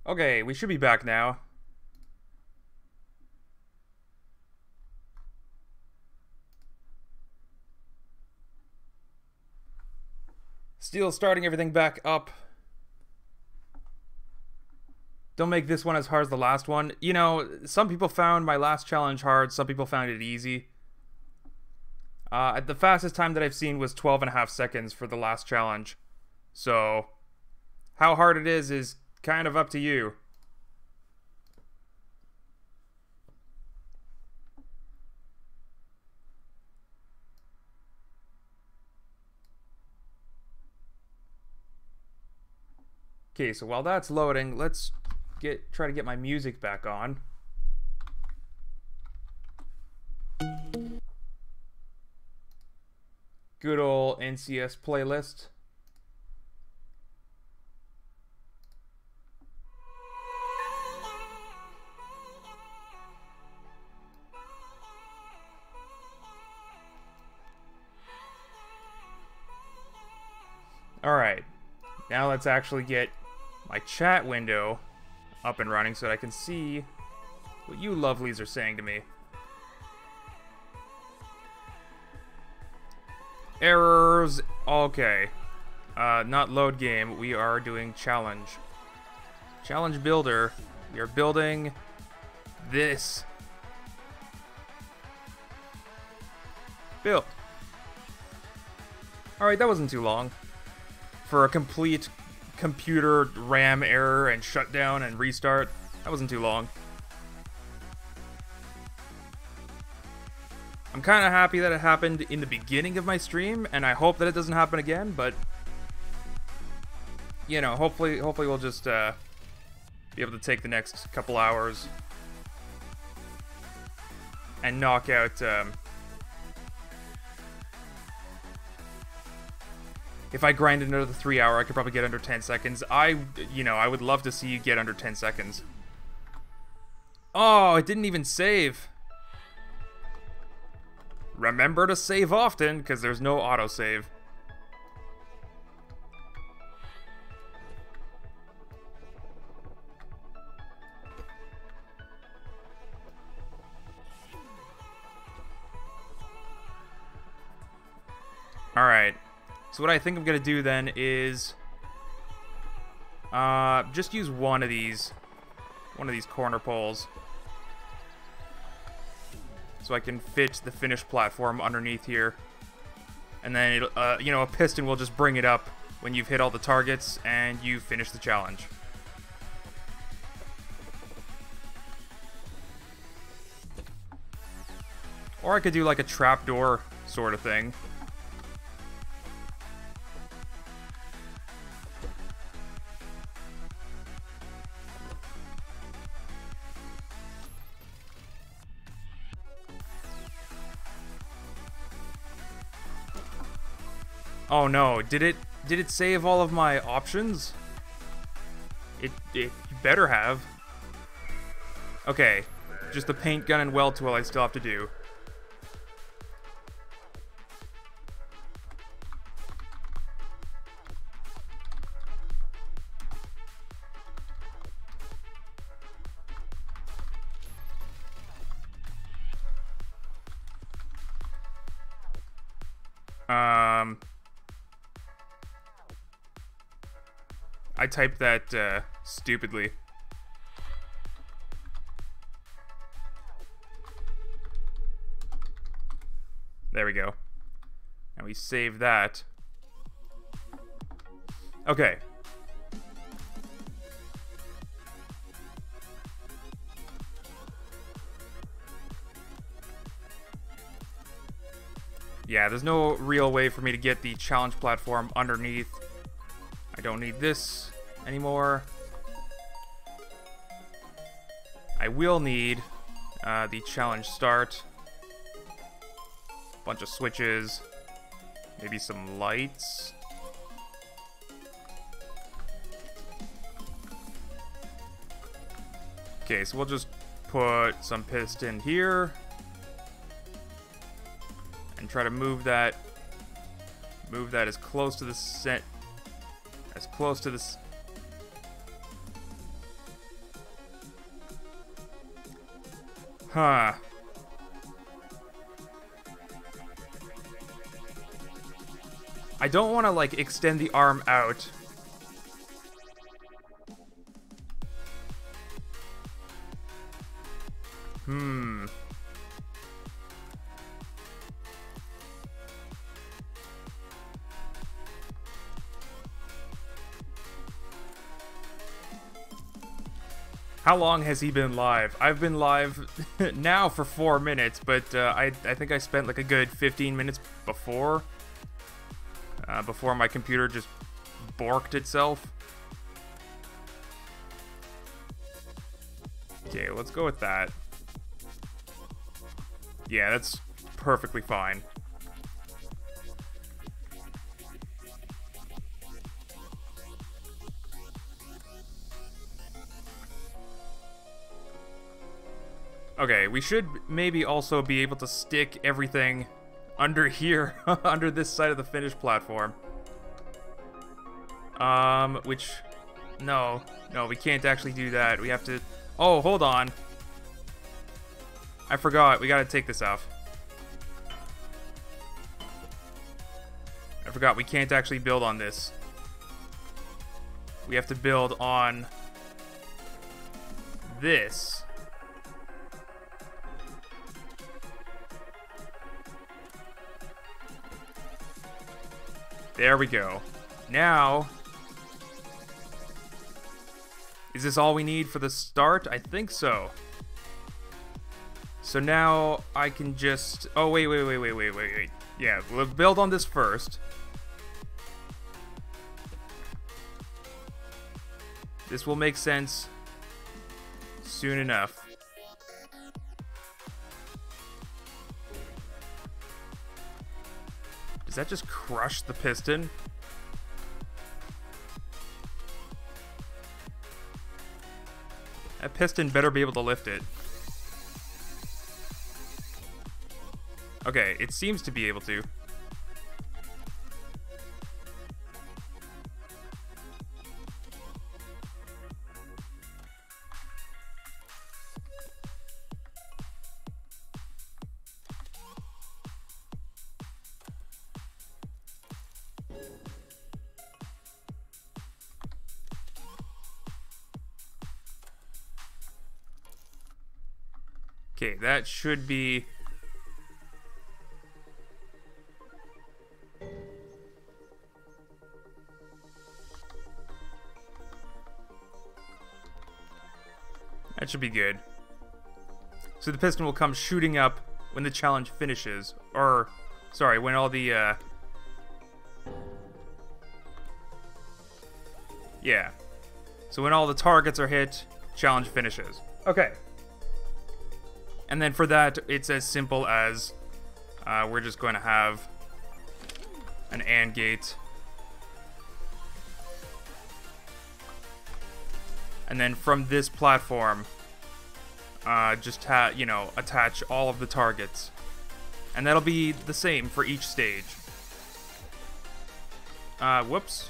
Okay, we should be back now. Still starting everything back up. Don't make this one as hard as the last one. You know, some people found my last challenge hard, some people found it easy. The fastest time that I've seen was 12.5 seconds for the last challenge. So, how hard it is kind of up to you. Okay, so while that's loading, let's try to get my music back on. Good old NCS playlist. Alright, now let's actually get my chat window up and running so that I can see what you lovelies are saying to me. Errors. Okay. Not load game. We are doing challenge. Challenge builder. We are building this. Build. Alright, that wasn't too long. For a complete computer RAM error and shutdown and restart, that wasn't too long. I'm kind of happy that it happened in the beginning of my stream, and I hope that it doesn't happen again, but you know, hopefully we'll just be able to take the next couple hours and knock out if I grind another 3 hour, I could probably get under 10 seconds. I would love to see you get under 10 seconds. Oh, it didn't even save. Remember to save often, because there's no autosave. Alright. So what I think I'm gonna do then is just use one of these corner poles, so I can fit the finished platform underneath here, and then it'll, a piston will just bring it up when you've hit all the targets and you finish the challenge. Or I could do like a trapdoor sort of thing. Oh no, did it save all of my options? It better have. Okay, just the paint gun and weld tool I still have to do. I typed that stupidly. There we go. And we save that. Okay. Yeah, there's no real way for me to get the challenge platform underneath. I don't need this anymore. I will need the challenge start. Bunch of switches. Maybe some lights. Okay, so we'll just put some piston here. And try to move that as close to the set. As close to this. Huh. I don't want to, like, extend the arm out. How long has he been live? I've been live now for 4 minutes, but I think I spent like a good 15 minutes before. Before my computer just borked itself. Okay, let's go with that. Yeah, that's perfectly fine. Okay, we should maybe also be able to stick everything under here, under this side of the finish platform. Which, no, we can't actually do that. We have to, oh, hold on. I forgot, we gotta take this off. I forgot, we can't actually build on this. We have to build on this. There we go. Now, is this all we need for the start? I think so. So now I can just... Oh, wait. Yeah, we'll build on this first. This will make sense soon enough. Does that just crush the piston? That piston better be able to lift it. Okay, it seems to be able to. Okay, that should be... That should be good. So the piston will come shooting up when the challenge finishes. Or, sorry, when all the, yeah. So when all the targets are hit, challenge finishes. Okay. And then for that, it's as simple as we're just going to have an AND gate. And then from this platform, just attach all of the targets. And that'll be the same for each stage. Whoops.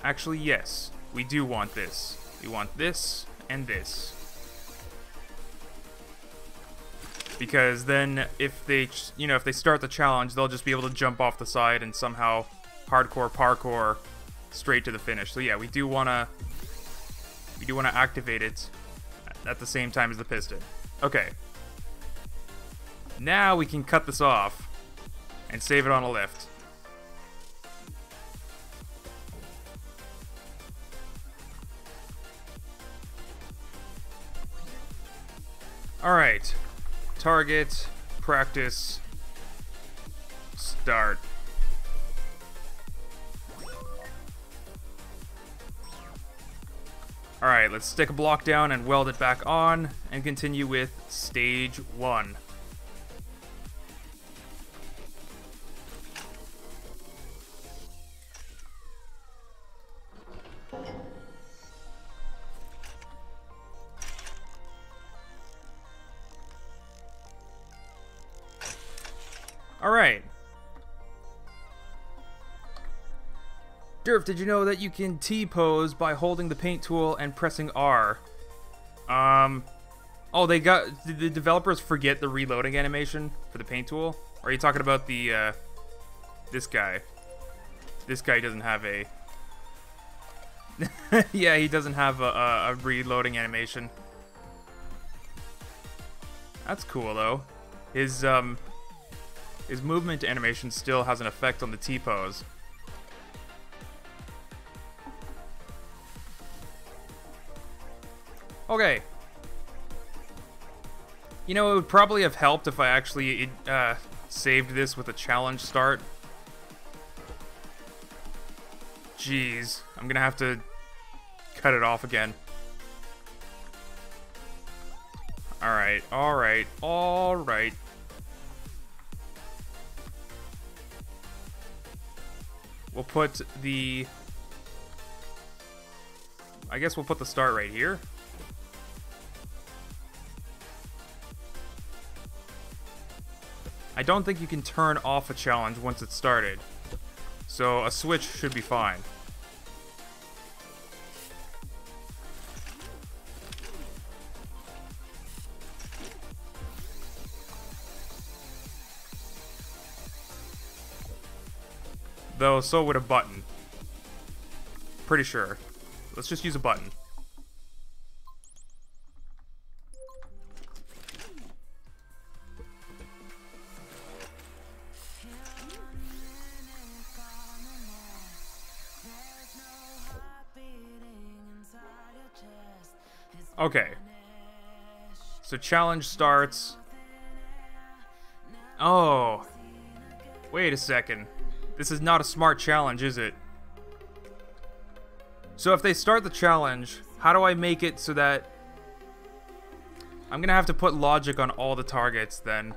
Actually, yes, we do want this. We want this and this. Because then if they, if they start the challenge, they'll just be able to jump off the side and somehow hardcore parkour straight to the finish. So yeah, we do want to activate it at the same time as the piston. Okay. Now we can cut this off and save it on a lift. Alright, target, practice, start. Alright, let's stick a block down and weld it back on, and continue with stage 1. Alright. Durf, did you know that you can T-pose by holding the paint tool and pressing R? Oh, did the developers forget the reloading animation for the paint tool? Or are you talking about the, this guy? This guy doesn't have a... yeah, he doesn't have a reloading animation. That's cool, though. His movement animation still has an effect on the T-pose. Okay. You know, it would probably have helped if I actually saved this with a challenge start. Jeez, I'm gonna have to cut it off again. Alright, alright, alright. We'll put the... I guess we'll put the start right here. I don't think you can turn off a challenge once it's started, so a switch should be fine. Though, so would a button. Pretty sure. Let's just use a button. Okay. So challenge starts. Oh. Wait a second. This is not a smart challenge, is it? So if they start the challenge, how do I make it so that... I'm gonna have to put logic on all the targets then.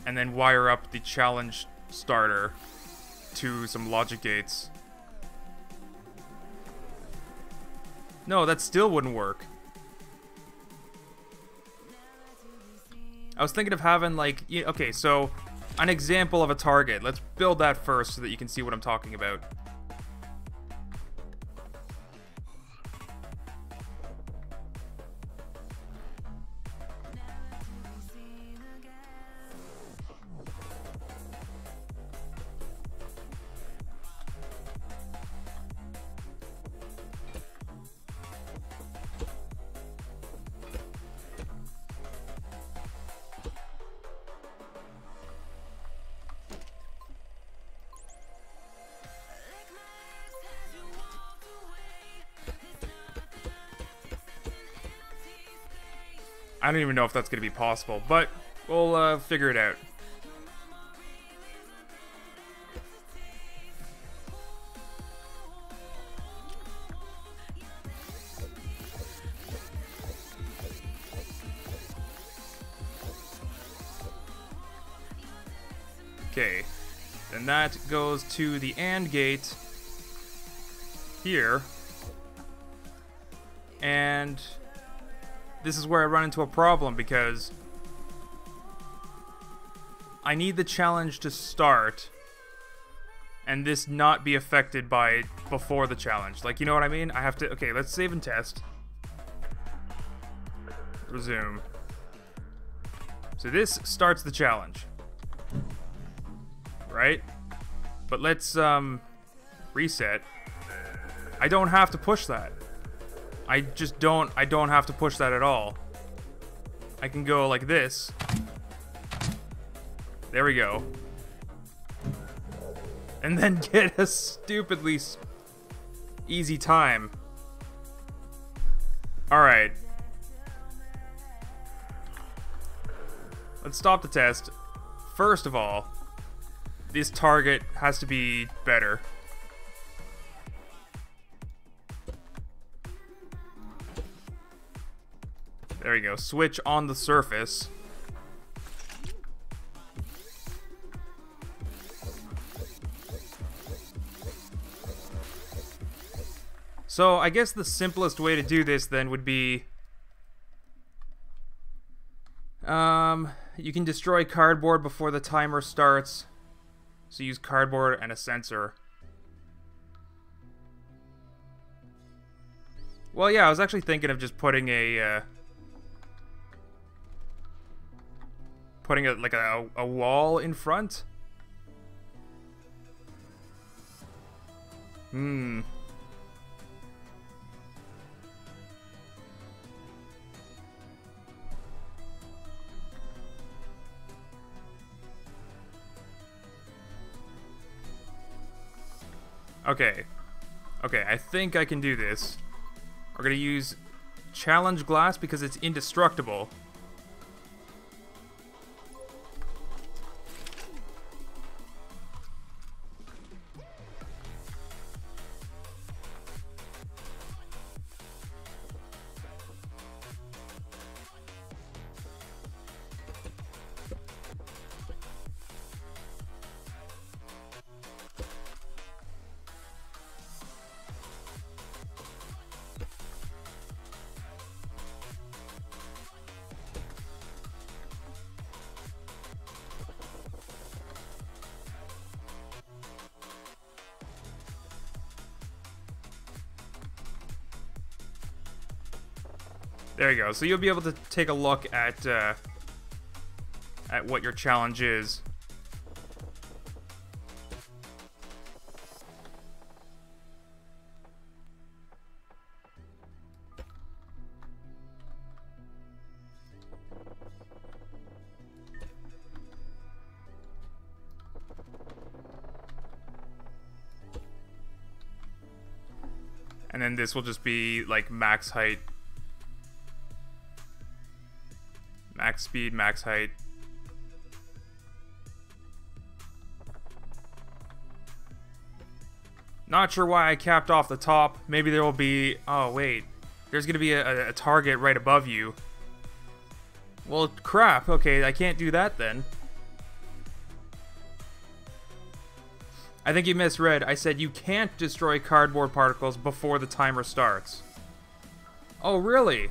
And then wire up the challenge starter to some logic gates. No, that still wouldn't work. I was thinking of having, like... Okay, so... An example of a target. Let's build that first so that you can see what I'm talking about. I don't even know if that's going to be possible, but we'll figure it out. Okay, then that goes to the AND gate here, and this is where I run into a problem because I need the challenge to start and this not be affected by before the challenge. Like, you know what I mean? I have to... Okay, let's save and test. Resume. So this starts the challenge. Right? But let's reset. I don't have to push that. I don't have to push that at all. I can go like this. There we go. And then get a stupidly easy time. Alright. Let's stop the test. First of all, this target has to be better. There you go. Switch on the surface. So I guess the simplest way to do this then would be... you can destroy cardboard before the timer starts. So use cardboard and a sensor. Well, yeah, I was actually thinking of just putting like a wall in front. Hmm. Okay. Okay, I think I can do this. We're gonna use challenge glass because it's indestructible. There you go. So you'll be able to take a look at what your challenge is. And then this will just be like max height. Max speed, max height. Not sure why I capped off the top. Maybe there will be... Oh, wait. There's going to be a target right above you. Well, crap. Okay, I can't do that then. I think you misread. I said you can't destroy cardboard particles before the timer starts. Oh, really?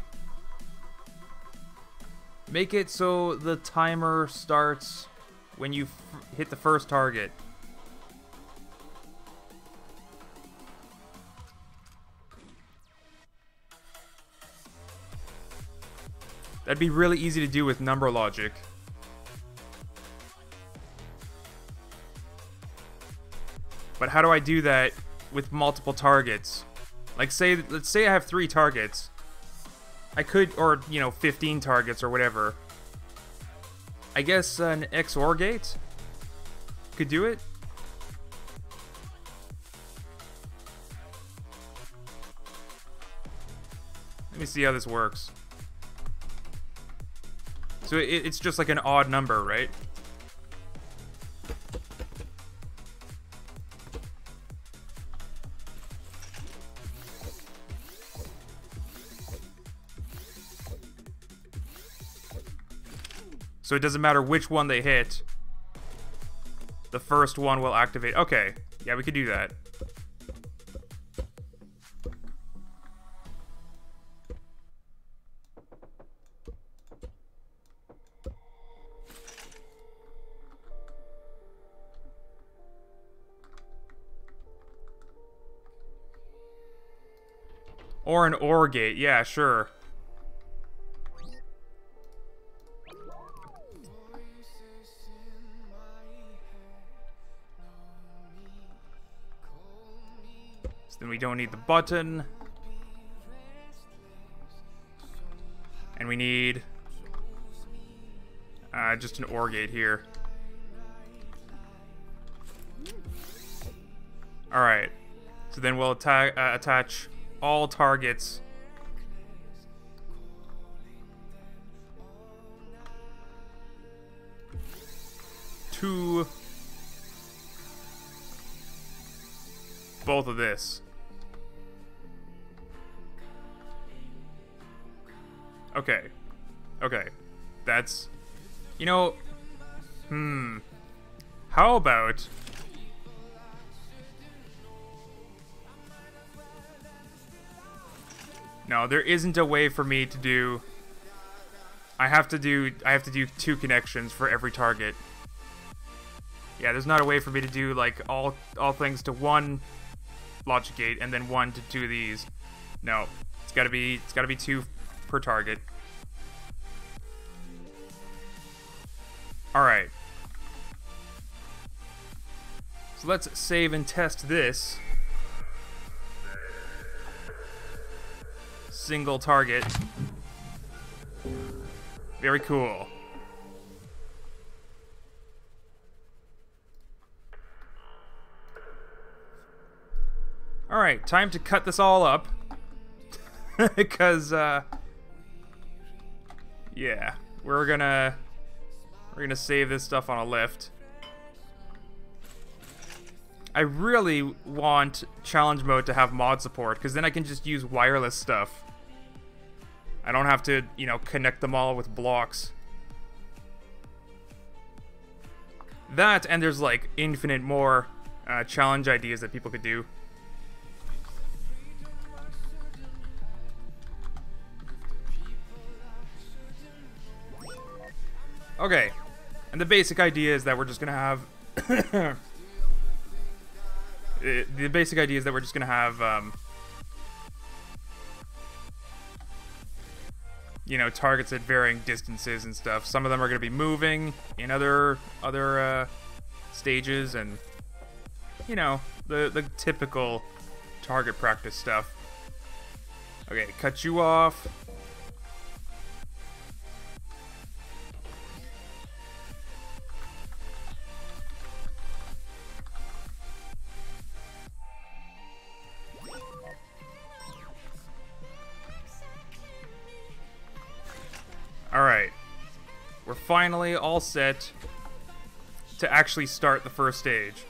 Make it so the timer starts when you hit the first target. That'd be really easy to do with number logic. But how do I do that with multiple targets? Like, let's say I have 3 targets. I could, or, you know, 15 targets or whatever. I guess an XOR gate could do it. Let me see how this works. So it's just like an odd number, right? So it doesn't matter which one they hit. The first one will activate. Okay. Yeah, we could do that. Or an OR gate. Yeah, sure. Then we don't need the button. And we need just an OR gate here. Alright. So then we'll attach all targets to both of this. Okay. Okay. That's... You know... How about... No, there isn't a way for me to do... I have to do 2 connections for every target. Yeah, there's not a way for me to do, like, all things to one logic gate and then one to two of these. No. It's gotta be 2 per target. Alright. So let's save and test this. Single target. Very cool. Alright, time to cut this all up. Because, yeah, we're gonna save this stuff on a lift. I really want challenge mode to have mod support, because then I can just use wireless stuff. I don't have to, you know, connect them all with blocks. That, and there's like infinite more challenge ideas that people could do. Okay, and the basic idea is that we're just gonna have the basic idea is that we're just gonna have you know, targets at varying distances and stuff. Some of them are gonna be moving in other stages, and you know, the typical target practice stuff. Okay, cut you off. Alright, we're finally all set to actually start the first stage.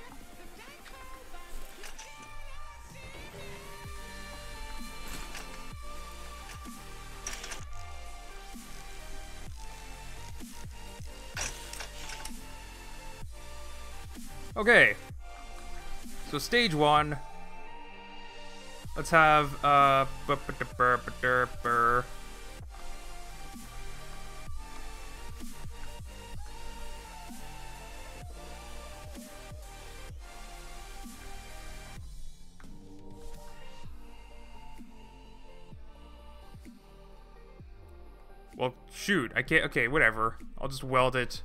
Okay, so stage 1, let's have, well, shoot, I can't, okay, whatever. I'll just weld it.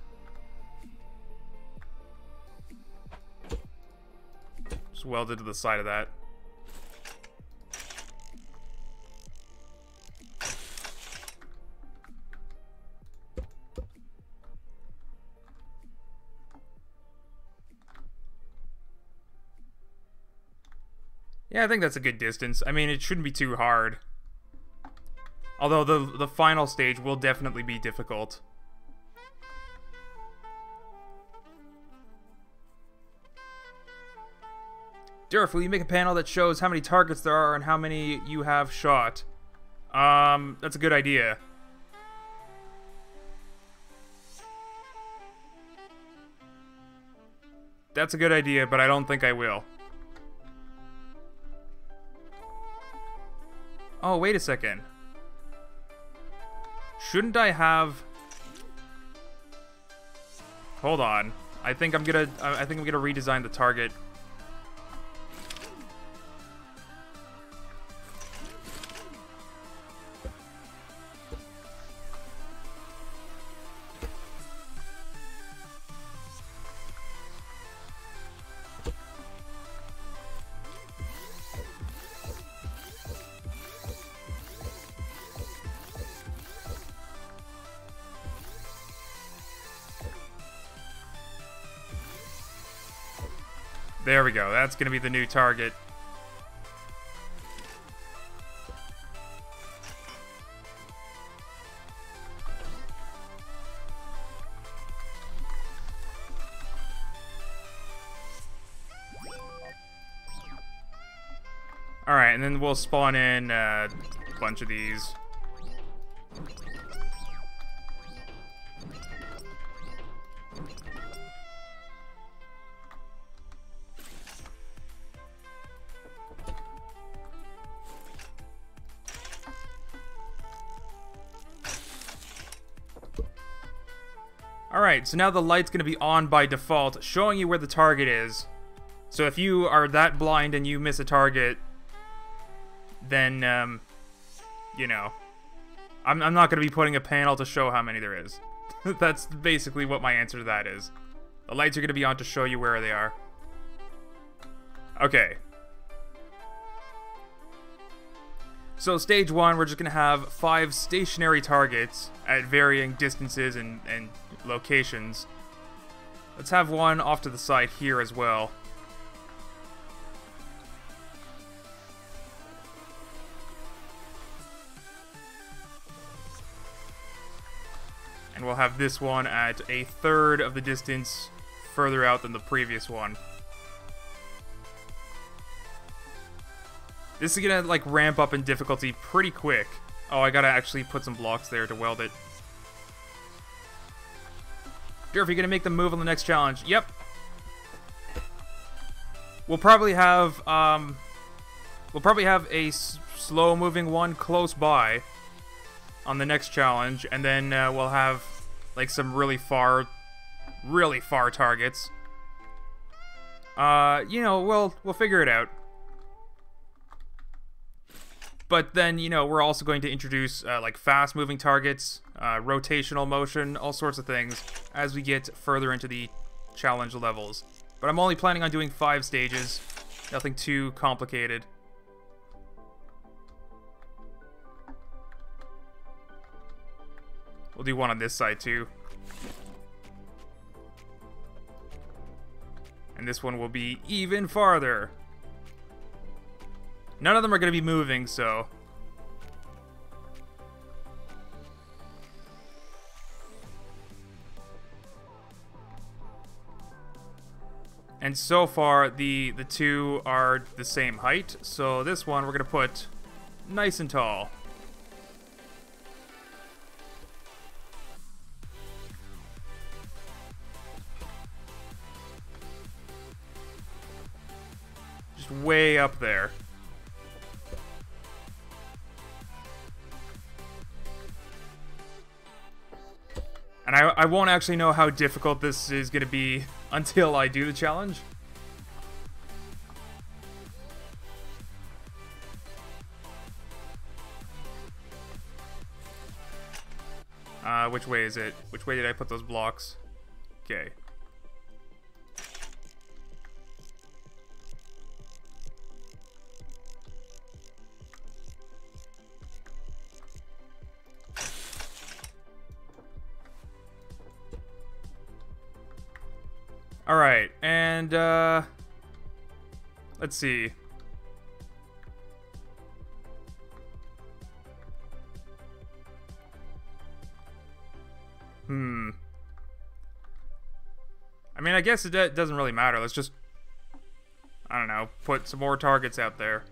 Just weld it to the side of that. Yeah, I think that's a good distance. I mean, it shouldn't be too hard. Although the final stage will definitely be difficult. Durf, will you make a panel that shows how many targets there are and how many you have shot? That's a good idea. That's a good idea, but I don't think I will. Oh, wait a second. Shouldn't I have... Hold on. I think I'm gonna redesign the target. There we go. That's going to be the new target. Alright, and then we'll spawn in a bunch of these. Alright, so now the light's going to be on by default, showing you where the target is. So if you are that blind and you miss a target, then, you know, I'm not going to be putting a panel to show how many there is. That's basically what my answer to that is. The lights are going to be on to show you where they are. Okay. So stage 1, we're just going to have 5 stationary targets at varying distances and locations. Let's have one off to the side here as well. And we'll have this one at a third of the distance further out than the previous one. This is gonna, like, ramp up in difficulty pretty quick. Oh, I gotta actually put some blocks there to weld it. Durf, you gonna make the move on the next challenge? Yep. We'll probably have a slow-moving one close by on the next challenge, and then we'll have, like, some really far targets. You know, we'll figure it out. But then, you know, we're also going to introduce, like, fast-moving targets, rotational motion, all sorts of things, as we get further into the challenge levels. But I'm only planning on doing 5 stages. Nothing too complicated. We'll do one on this side, too. And this one will be even farther. None of them are going to be moving, so... And so far, the two are the same height, so this one we're going to put nice and tall. Just way up there. And I won't actually know how difficult this is going to be until I do the challenge. Which way is it? Which way did I put those blocks? Okay. Alright, and, let's see. I mean, I guess it doesn't really matter. Let's just, I don't know, put some more targets out there.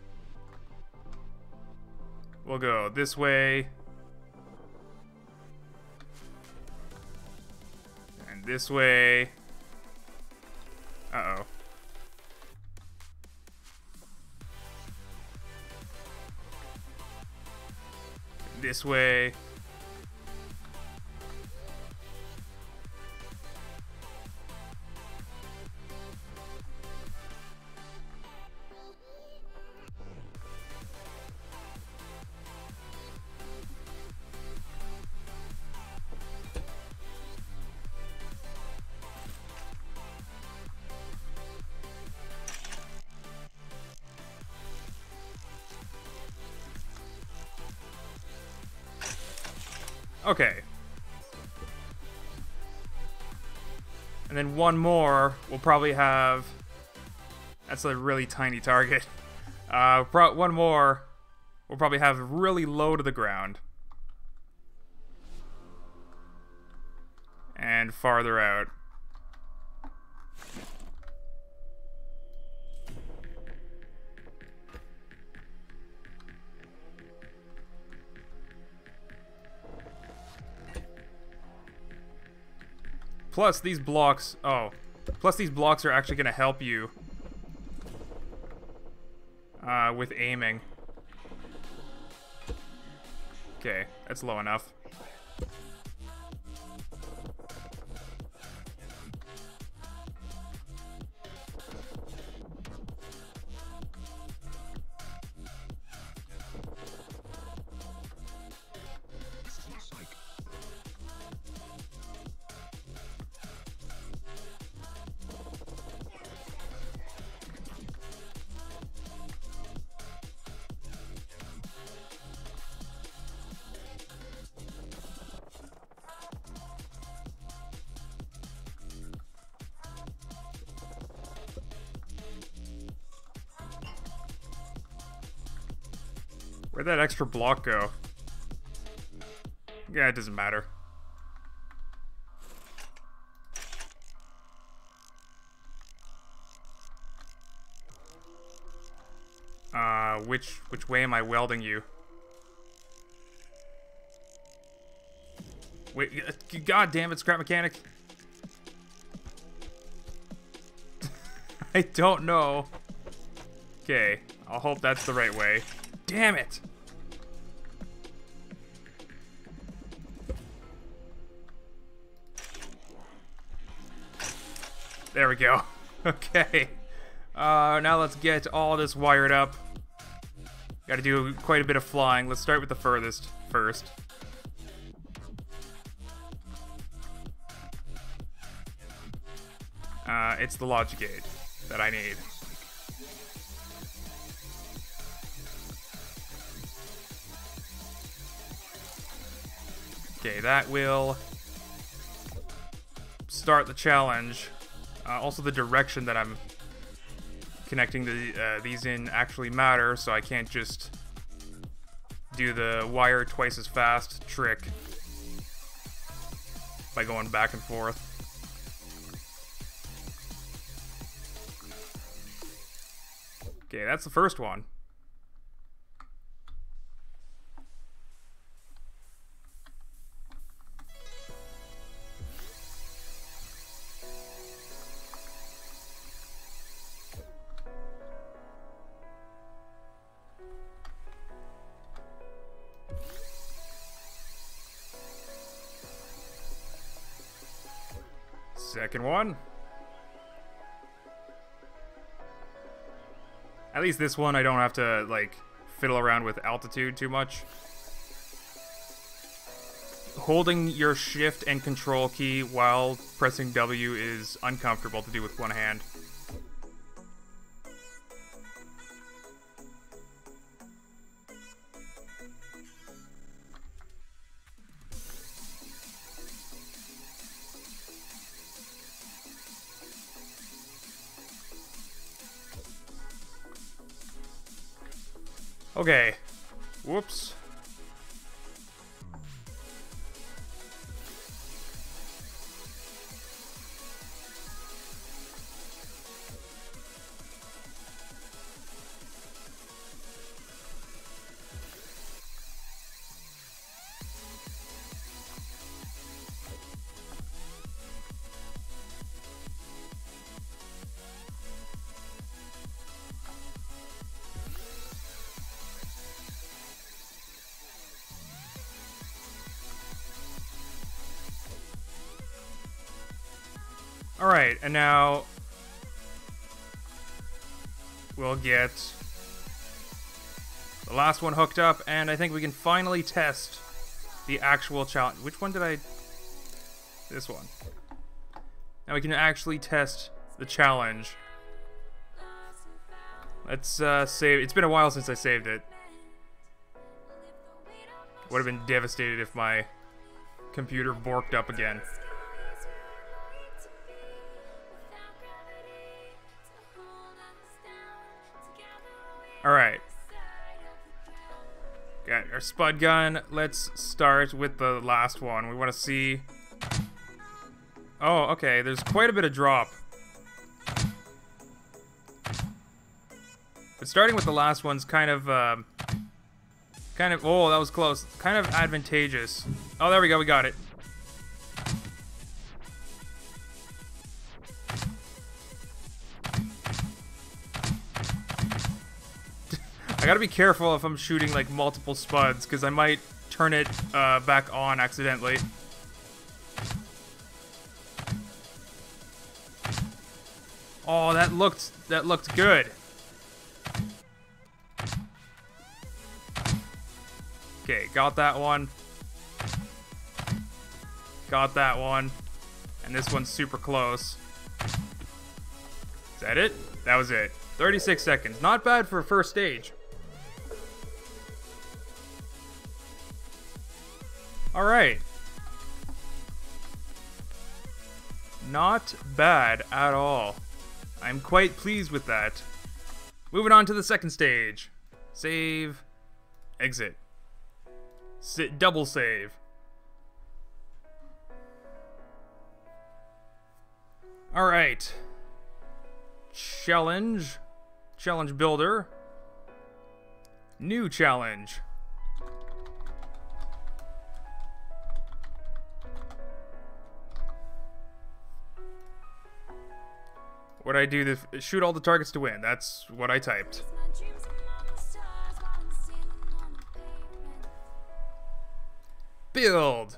We'll go this way. And this way. Uh-oh. This way. Okay. And then one more, we'll probably have... That's a really tiny target. One more, we'll probably have really low to the ground. And farther out. Plus, these blocks... Oh. Plus, these blocks are actually going to help you with aiming. Okay, that's low enough. Where'd that extra block go? Yeah, it doesn't matter. Which way am I welding you? Wait, god damn it, scrap mechanic. I don't know. Okay, I'll hope that's the right way. Damn it! There we go. Okay. Now let's get all this wired up. Gotta do quite a bit of flying. Let's start with the furthest first. It's the logic gate that I need. Okay, that will start the challenge. Also, the direction that I'm connecting these in actually matter, so I can't just do the wire twice as fast trick by going back and forth. Okay, that's the first one. Second one. At least this one I don't have to, like, fiddle around with altitude too much. Holding your shift and control key while pressing W is uncomfortable to do with one hand. Okay. Whoops. Alright, and now we'll get the last one hooked up, and I think we can finally test the actual challenge. Which one did I... This one. Now we can actually test the challenge. Let's save... It's been a while since I saved it. Would have been devastated if my computer borked up again. Alright. Got our spud gun. Let's start with the last one. We want to see... Oh, okay. There's quite a bit of drop. But starting with the last one's kind of... Oh, that was close. Kind of advantageous. Oh, there we go. We got it. I gotta be careful if I'm shooting like multiple spuds, because I might turn it back on accidentally. Oh, that looked good. Okay, got that one. Got that one. And this one's super close. Is that it? That was it. 36 seconds. Not bad for a first stage. Alright. Not bad at all. I'm quite pleased with that. Moving on to the second stage. Save. Exit. Double save. Alright. Challenge. Challenge builder. New challenge. What I do? Shoot all the targets to win. That's what I typed. Build.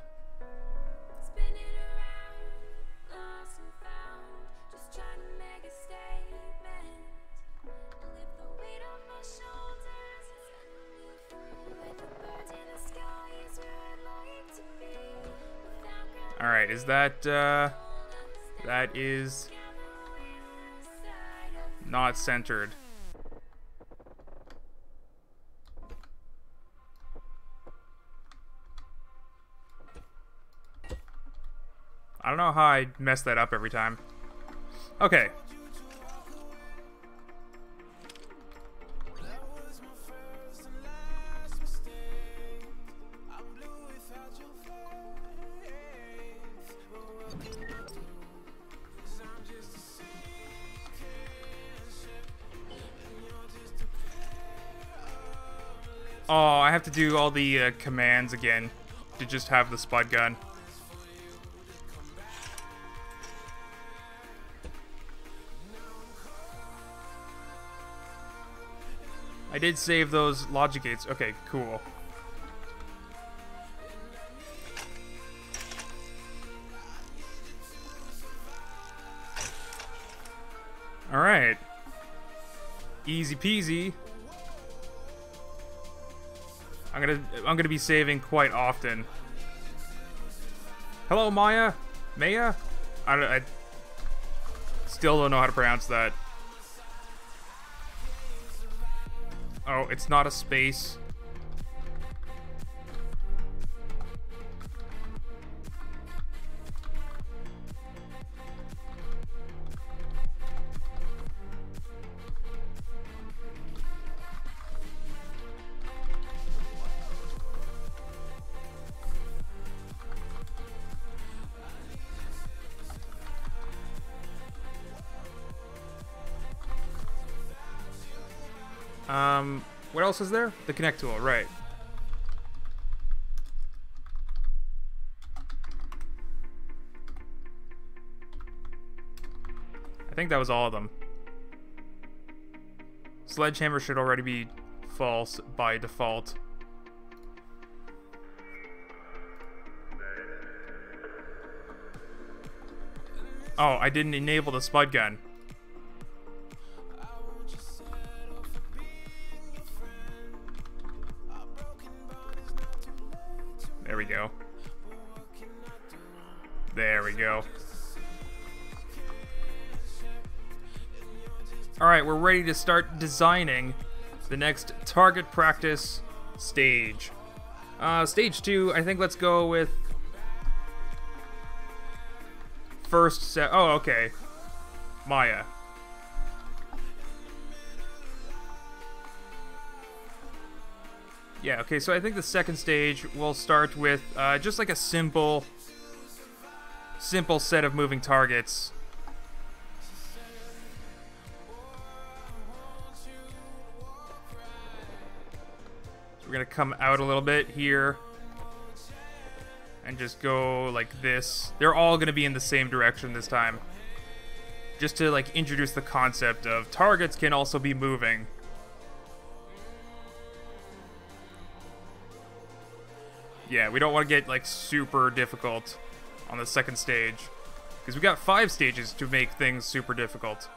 Alright, is that, that is not centered. I don't know how I mess that up every time. Okay. Oh, I have to do all the commands again to just have the spud gun. I did save those logic gates. Okay, cool. All right. Easy peasy. I'm gonna be saving quite often. Hello, Maya? Maya? I still don't know how to pronounce that. Oh, it's not a space. What else is there? The connect tool, right. I think that was all of them. Sledgehammer should already be false by default. Oh, I didn't enable the spud gun. There we go. There we go. Alright, we're ready to start designing the next target practice stage. Stage 2, I think let's go with first set. Oh, okay. Maya. Yeah, okay, so I think the second stage we'll start with just like a simple set of moving targets. So we're gonna come out a little bit here and just go like this. They're all gonna be in the same direction this time. Just to like introduce the concept of targets can also be moving. Yeah, we don't want to get, like, super difficult on the second stage. Because we got 5 stages to make things super difficult.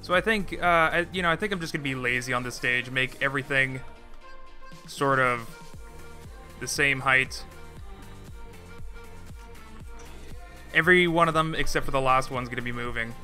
So I think, you know, I think I'm just going to be lazy on this stage. Make everything sort of the same height. Every one of them, except for the last one's going to be moving.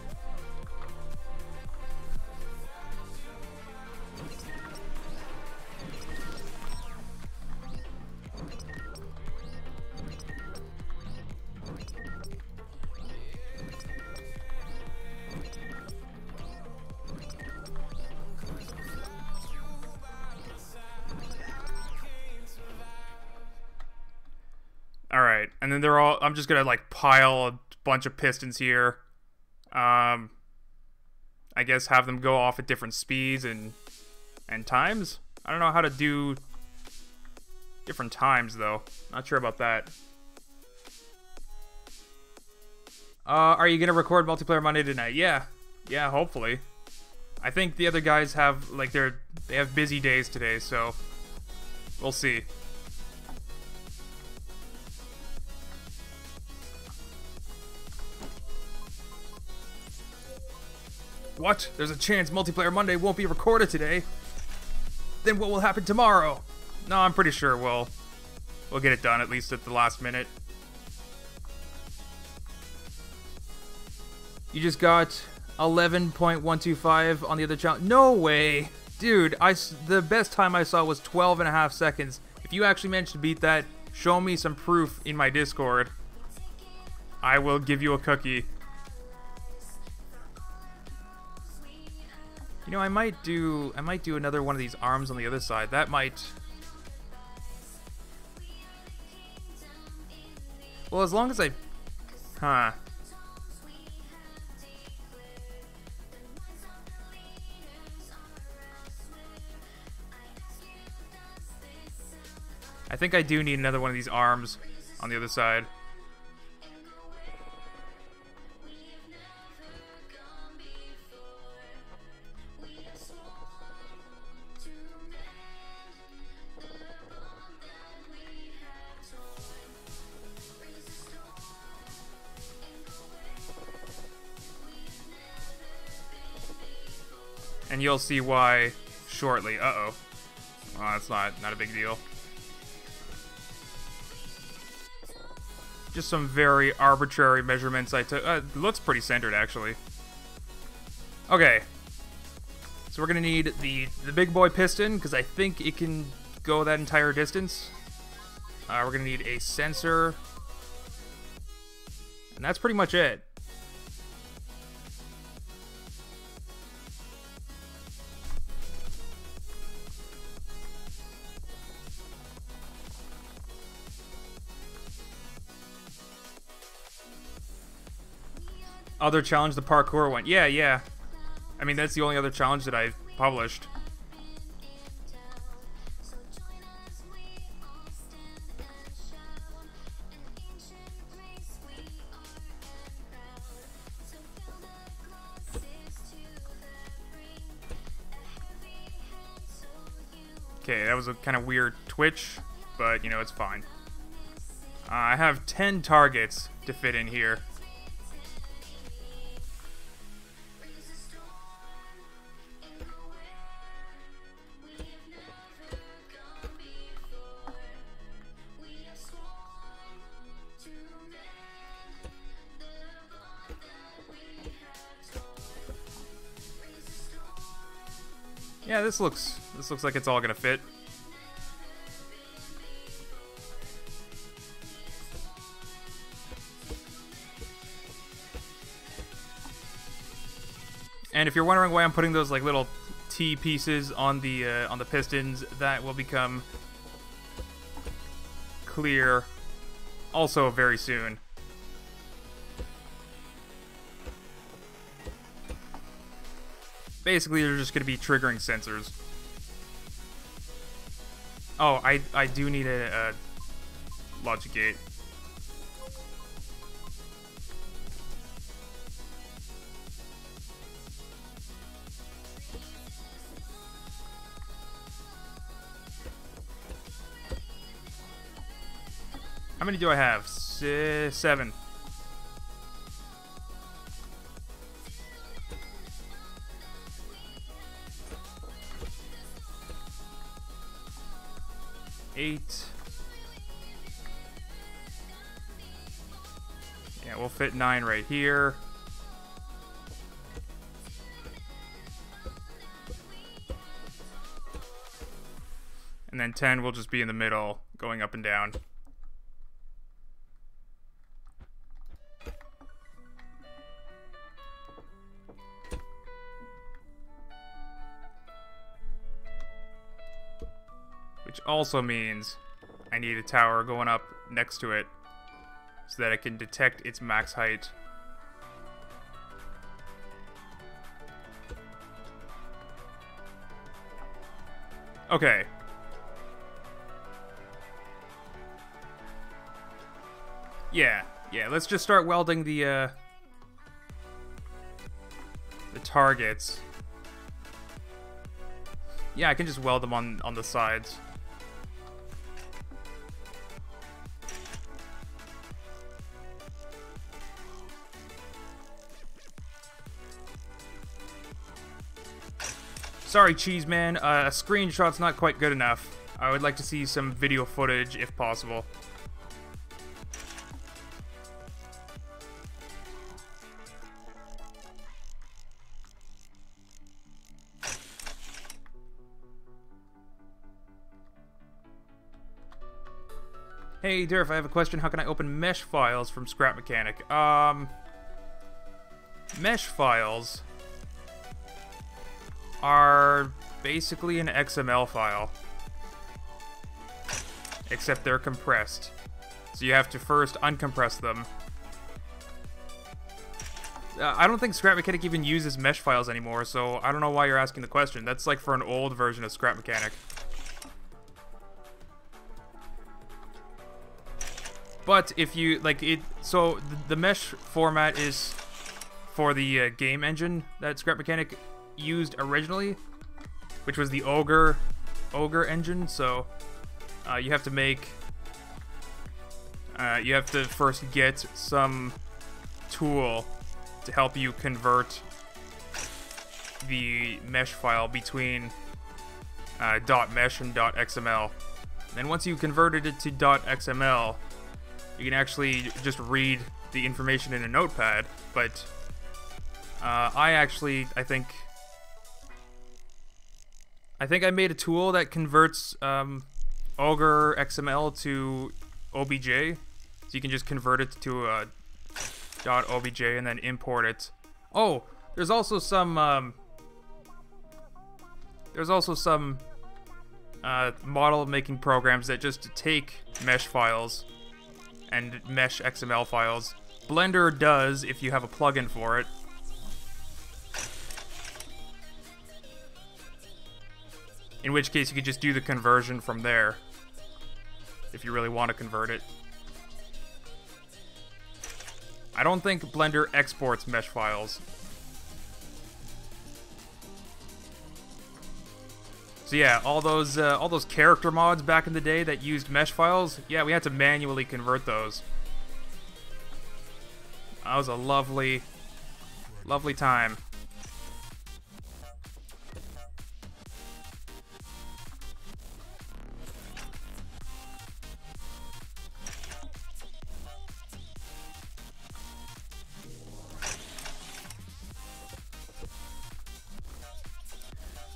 And then I'm just gonna like pile a bunch of pistons here. I guess have them go off at different speeds and times. I don't know how to do different times though. Not sure about that. Are you gonna record multiplayer Monday tonight? Yeah, hopefully. I think the other guys have like they have busy days today, so we'll see. What? There's a chance multiplayer Monday won't be recorded today? Then what will happen tomorrow? No, I'm pretty sure we'll get it done at least at the last minute. You just got 11.125 on the other challenge. No way. Dude, the best time I saw was 12.5 seconds. If you actually managed to beat that, show me some proof in my Discord. I will give you a cookie. You know, I might do another one of these arms on the other side. That might... Well, as long as I... Huh. I think I do need another one of these arms on the other side. And you'll see why shortly. Uh-oh. Well, that's not a big deal. Just some very arbitrary measurements I took. Looks pretty centered, actually. Okay. So we're gonna need the big boy piston, because I think it can go that entire distance. We're gonna need a sensor. And that's pretty much it. Other challenge, the parkour one. Yeah. I mean, that's the only other challenge that I've published. Okay, that was a kind of weird twitch, but, you know, it's fine. I have 10 targets to fit in here. Yeah, this looks like it's all gonna fit. And if you're wondering why I'm putting those like little T pieces on the pistons, that will become clear also very soon. Basically, they're just going to be triggering sensors. Oh, I do need a logic gate. How many do I have? 7. Yeah, we'll fit 9 right here. And then 10 will just be in the middle, going up and down. Which also means I need a tower going up next to it. so that it can detect its max height. Okay. Yeah, let's just start welding the targets. Yeah, I can just weld them on the sides. Sorry, Cheese Man, a screenshot's not quite good enough. I would like to see some video footage if possible. Hey, Durf, I have a question. How can I open mesh files from Scrap Mechanic? Mesh files are basically an XML file, except they're compressed. So you have to first uncompress them. I don't think Scrap Mechanic even uses mesh files anymore, so I don't know why you're asking the question. That's like for an old version of Scrap Mechanic. But if you, like, so the mesh format is for the game engine that Scrap Mechanic used originally, which was the Ogre engine, so you have to make, you have to first get some tool to help you convert the mesh file between .mesh and .xml. And once you converted it to .xml, you can actually just read the information in a notepad, but I think I made a tool that converts Ogre XML to OBJ, so you can just convert it to a .obj and then import it. Oh, there's also some model making programs that just take mesh files and mesh XML files. Blender does if you have a plugin for it. In which case you could just do the conversion from there if you really want to convert it. I don't think Blender exports mesh files. So yeah, all those character mods back in the day that used mesh files, yeah, we had to manually convert those. That was a lovely, lovely time.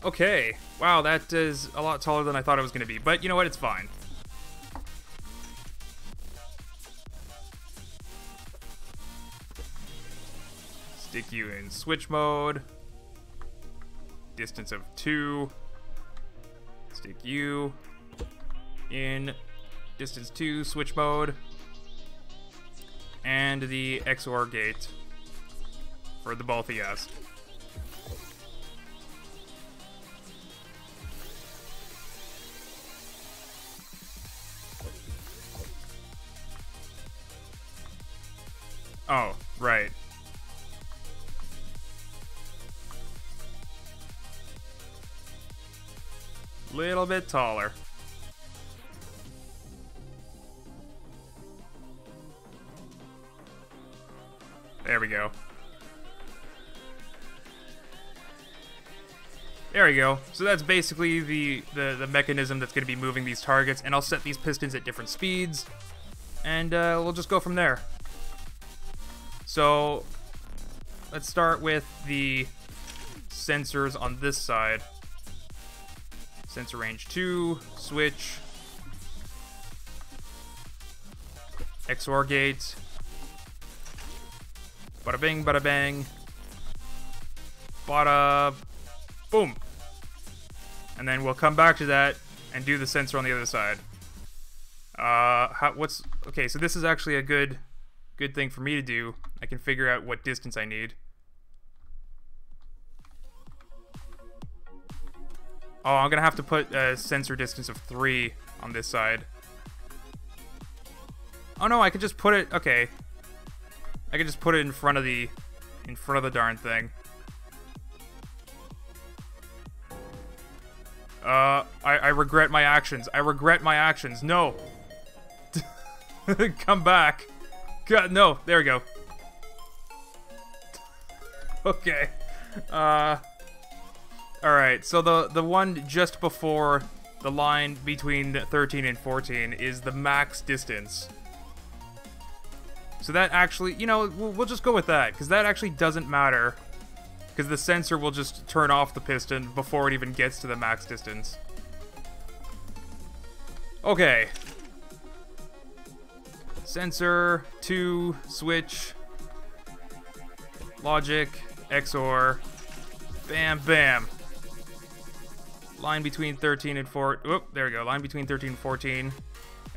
Okay, wow, that is a lot taller than I thought it was going to be, but you know what, it's fine. Stick you in switch mode. Distance of 2. Stick you in distance 2 switch mode. And the XOR gate for the both of us. Oh, right. Little bit taller. There we go. There we go. So that's basically the mechanism that's going to be moving these targets, and I'll set these pistons at different speeds, and we'll just go from there. So let's start with the sensors on this side. Sensor range 2, switch, XOR gate, bada bing, bada bang, bada boom. And then we'll come back to that and do the sensor on the other side. Okay, so this is actually a good good thing for me to do. I can figure out what distance I need. Oh, I'm gonna have to put a sensor distance of 3 on this side. Oh no, I could just put it, okay. I could just put it in front of the darn thing. I regret my actions. I regret my actions. No. Come back. God, no. There we go. Okay. Alright, so the one just before the line between 13 and 14 is the max distance. So that actually, you know, we'll just go with that, because that actually doesn't matter. Because the sensor will just turn off the piston before it even gets to the max distance. Okay. Sensor, 2, switch, logic, XOR, bam, bam. Line between 13 and 14, oop, there we go, line between 13 and 14,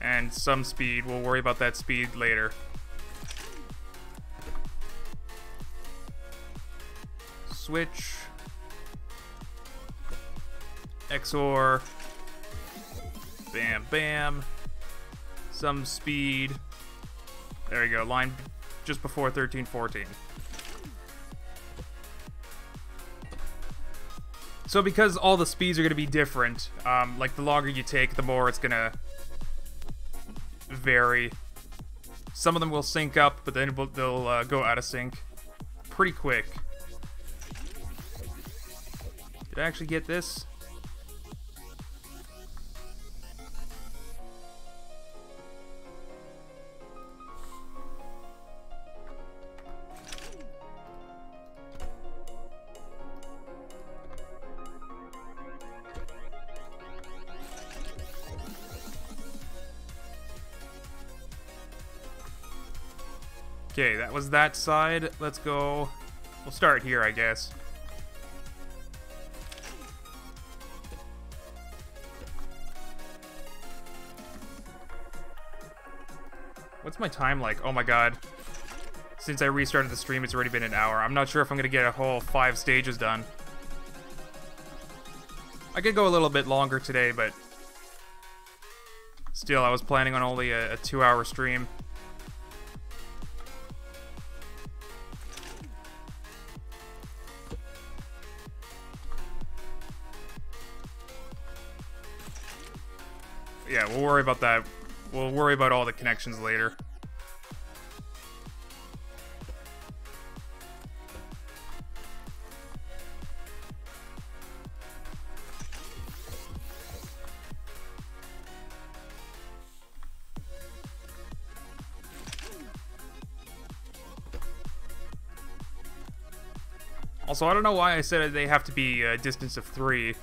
and some speed. We'll worry about that speed later. Switch, XOR, bam, bam, some speed. There you go, line just before 13, 14. So because all the speeds are going to be different, like the longer you take, the more it's going to vary. Some of them will sync up, but then they'll go out of sync pretty quick. Did I actually get this? Okay, that was that side. Let's go. We'll start here, I guess. What's my time like? Oh my god. Since I restarted the stream, it's already been an hour. I'm not sure if I'm gonna get a whole 5 stages done. I could go a little bit longer today, but still, I was planning on only a 2-hour stream. Yeah, we'll worry about that. We'll worry about all the connections later. Also, I don't know why I said they have to be a distance of 3.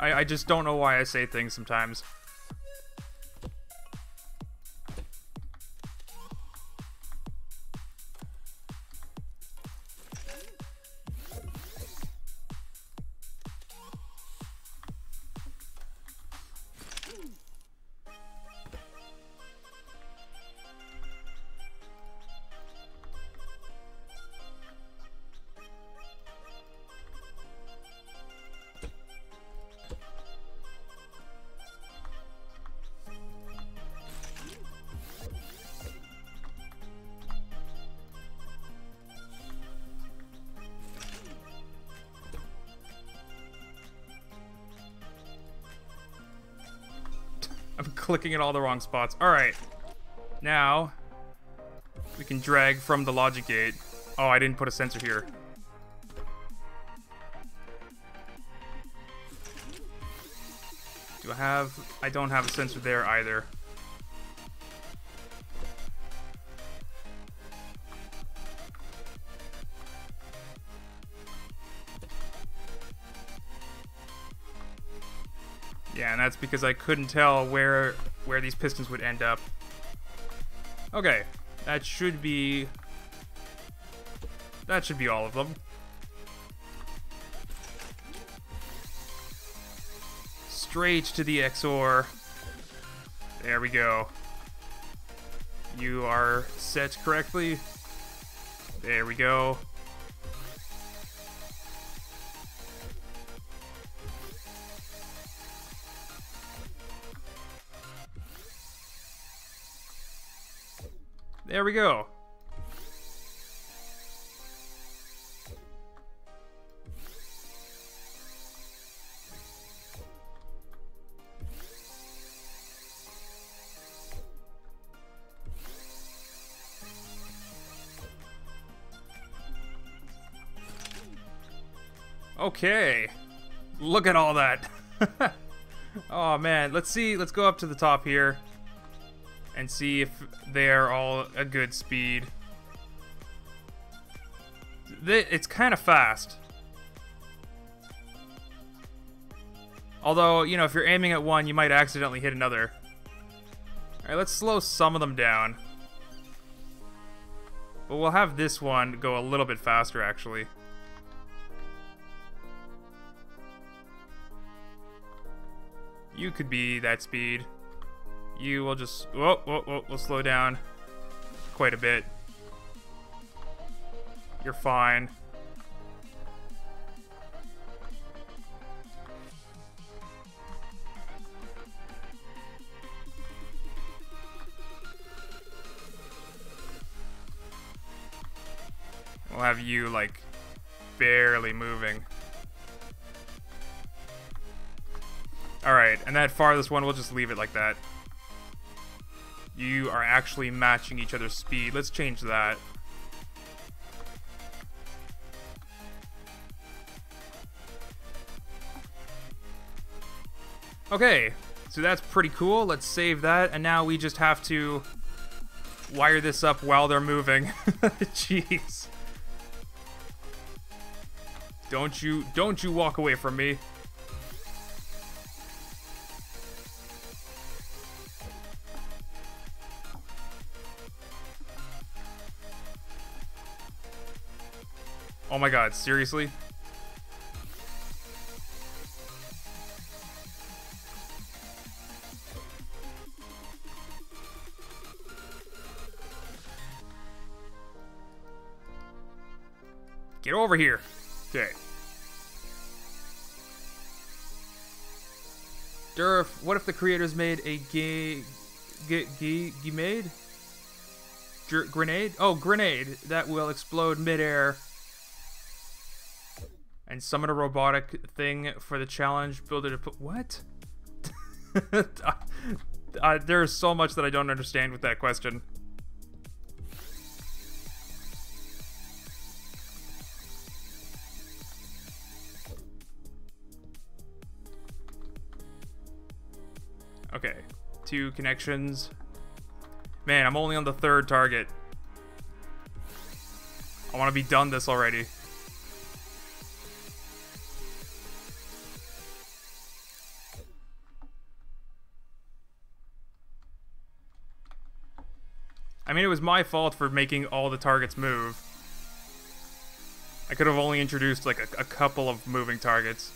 I just don't know why I say things sometimes. I'm clicking in all the wrong spots. Alright. Now, we can drag from the logic gate. Oh, I didn't put a sensor here. Do I have... I don't have a sensor there either. Yeah, and that's because I couldn't tell where these pistons would end up. Okay, that should be all of them. Straight to the XOR. There we go. You are set correctly. There we go. There we go. Okay. Look at all that. Oh man, let's see. Let's go up to the top here and see if they're all a good speed. It's kind of fast. Although, you know, if you're aiming at one, you might accidentally hit another. Alright, let's slow some of them down. But we'll have this one go a little bit faster, actually. You could be that speed. You will just... Whoa, whoa, whoa, we'll slow down quite a bit. You're fine. We'll have you, like, barely moving. Alright, and that farthest one, we'll just leave it like that. You are actually matching each other's speed. Let's change that. Okay, so that's pretty cool. Let's save that, and now we just have to wire this up while they're moving. Jeez. Don't you walk away from me. Oh my god, seriously? Get over here. Okay. Durf, what if the creators made a grenade? Oh, grenade that will explode midair and summon a robotic thing for the challenge. Build it to put... What? There's so much that I don't understand with that question. Okay, 2 connections. Man, I'm only on the 3rd target. I want to be done this already. I mean, it was my fault for making all the targets move. I could have only introduced like a couple of moving targets.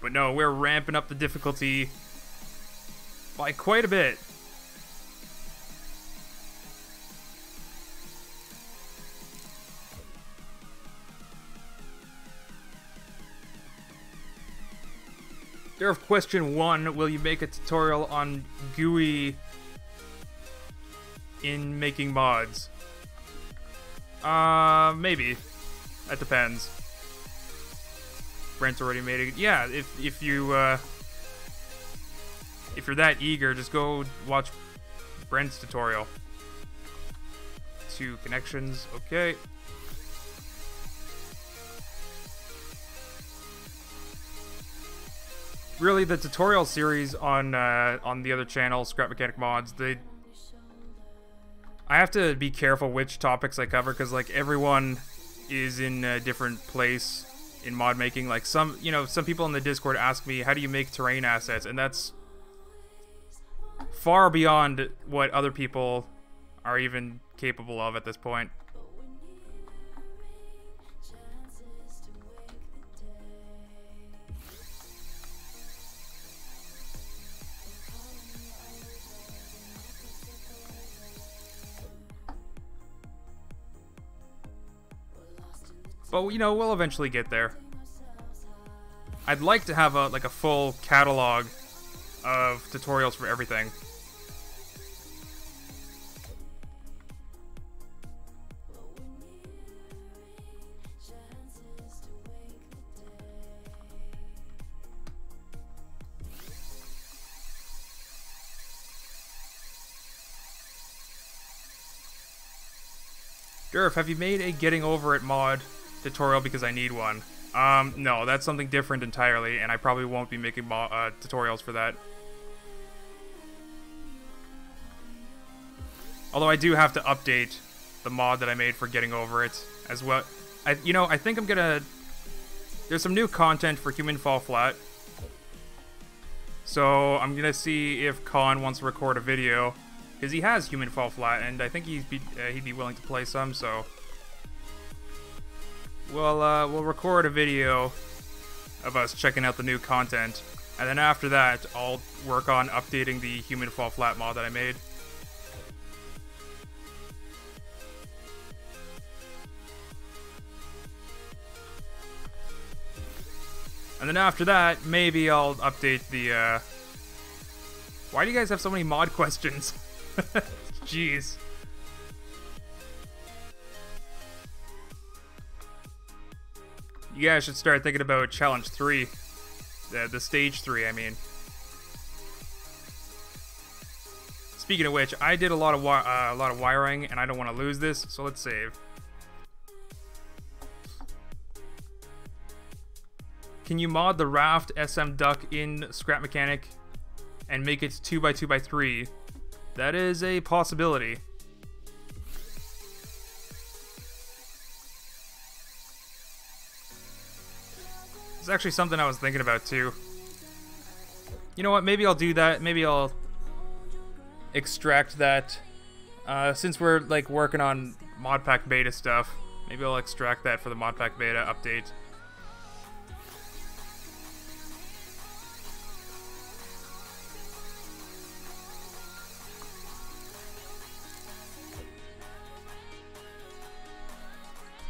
But no, we're ramping up the difficulty by quite a bit. Durf, question 1, will you make a tutorial on GUI in making mods? Maybe. That depends. Brent's already made it. Yeah, if you're that eager, just go watch Brent's tutorial. 2 connections, okay. Really, the tutorial series on the other channel, Scrap Mechanic Mods, I have to be careful which topics I cover, because like everyone is in a different place in mod making. Like some people in the Discord ask me, how do you make terrain assets? And that's far beyond what other people are even capable of at this point. But, you know, we'll eventually get there. I'd like to have a full catalog of tutorials for everything. Durf, have you made a Getting Over It mod tutorial because I need one? No, that's something different entirely, and I probably won't be making tutorials for that. Although I do have to update the mod that I made for Getting Over It as well. You know, I think I'm gonna... There's some new content for Human Fall Flat. So I'm gonna see if Khan wants to record a video. Because he has Human Fall Flat, and I think he'd be willing to play some, so... We'll record a video of us checking out the new content. And then after that, I'll work on updating the Human Fall Flat mod that I made. And then after that, maybe I'll update the, Why do you guys have so many mod questions? Jeez. You guys should start thinking about Challenge 3. The Stage 3, I mean. Speaking of which, I did a lot of wiring, and I don't want to lose this, so let's save. Can you mod the raft SM duck in Scrap Mechanic and make it 2x2x3? That is a possibility. It's actually something I was thinking about too. You know what, maybe I'll do that. Maybe I'll extract that. Since we're like working on modpack beta stuff, maybe I'll extract that for the modpack beta update.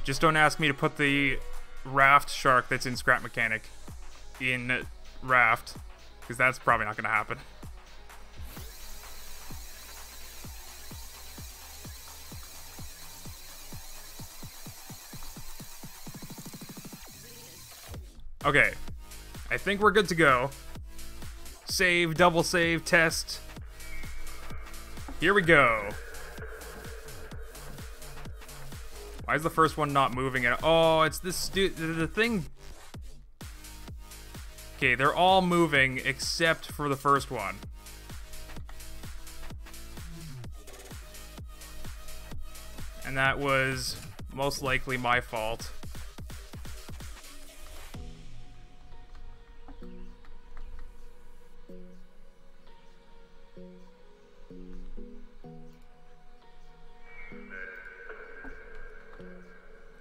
Just don't ask me to put the raft shark that's in Scrap Mechanic in raft, because that's probably not going to happen. Okay, I think we're good to go. Save, double save, test. Here we go. Why is the first one not moving at all? Oh, it's this the thing. Okay, they're all moving except for the first one. And that was most likely my fault.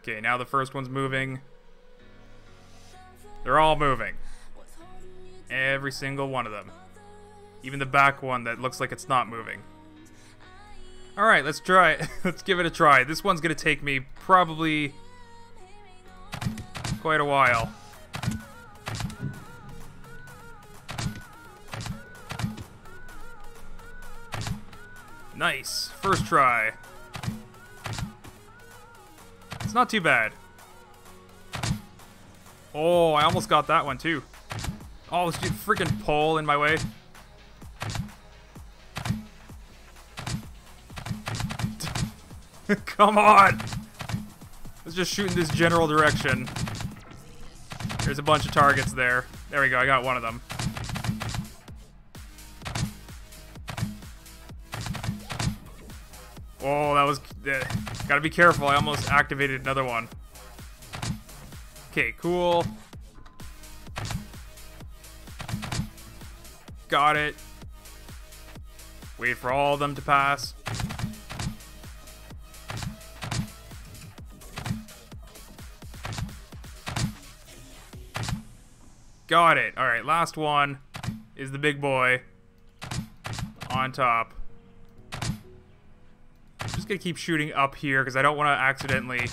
Okay, now the first one's moving. They're all moving. Every single one of them. Even the back one that looks like it's not moving. Alright, let's try it. Let's give it a try. This one's gonna take me probably quite a while. Nice. First try. It's not too bad. Oh, I almost got that one too. Oh, this freaking pole in my way. Come on! Let's just shoot in this general direction. There's a bunch of targets there. There we go, I got one of them. Oh, that was... gotta be careful, I almost activated another one. Okay, cool. Got it. Wait for all of them to pass. Got it. Alright, last one is the big boy on top. I'm just gonna keep shooting up here because I don't want to accidentally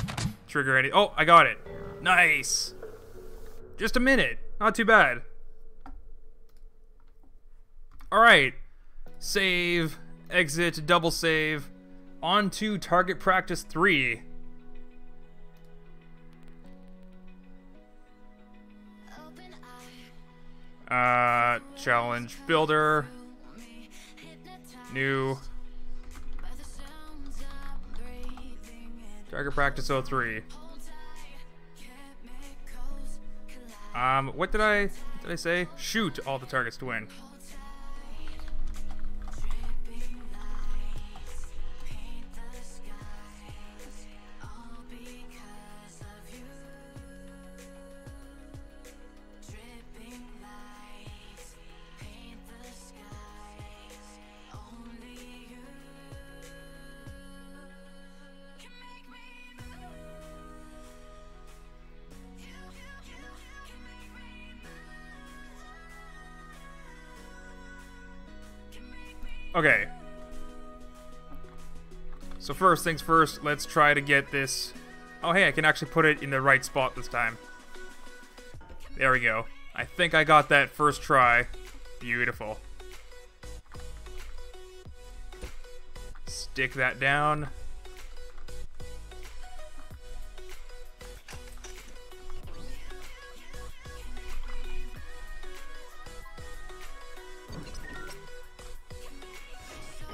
trigger any... Oh, I got it. Nice. Just a minute. Not too bad. Alright. Save. Exit. Double save. On to target practice 3. Challenge builder. New. Target practice 03. What did I say? Shoot all the targets to win. Okay. So first things first, let's try to get this... Oh hey, I can actually put it in the right spot this time. There we go. I think I got that first try. Beautiful. Stick that down.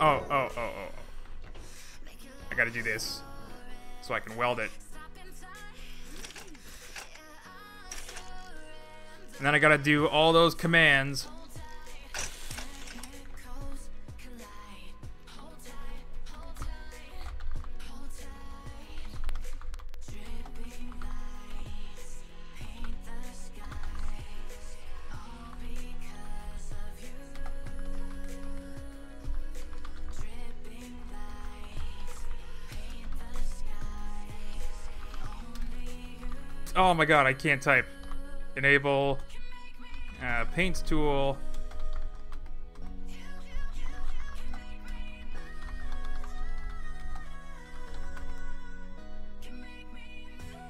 Oh. I gotta do this so I can weld it. And then I gotta do all those commands. Oh my god, I can't type. Enable paint tool.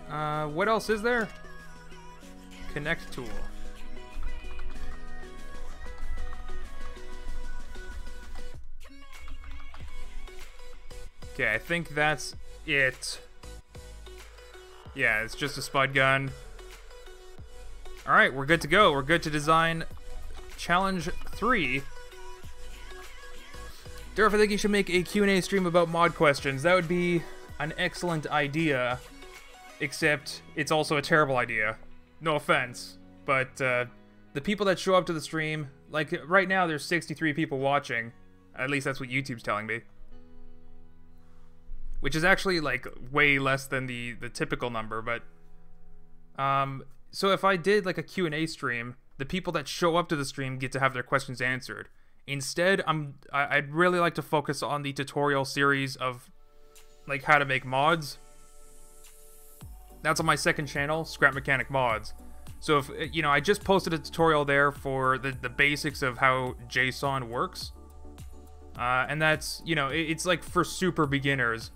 What else is there? Connect tool. Okay, I think that's it. Yeah, it's just a spud gun. Alright, we're good to go. We're good to design Challenge 3. Durf, I think you should make a Q&A stream about mod questions. That would be an excellent idea. Except, it's also a terrible idea. No offense. But, the people that show up to the stream... Like, right now there's 63 people watching. At least that's what YouTube's telling me. Which is actually, like, way less than the typical number, but... So if I did, like, a Q&A stream, the people that show up to the stream get to have their questions answered. Instead, I'd really like to focus on the tutorial series of, like, how to make mods. That's on my second channel, Scrap Mechanic Mods. So if, you know, I just posted a tutorial there for the basics of how JSON works. And that's, you know, it's like for super beginners.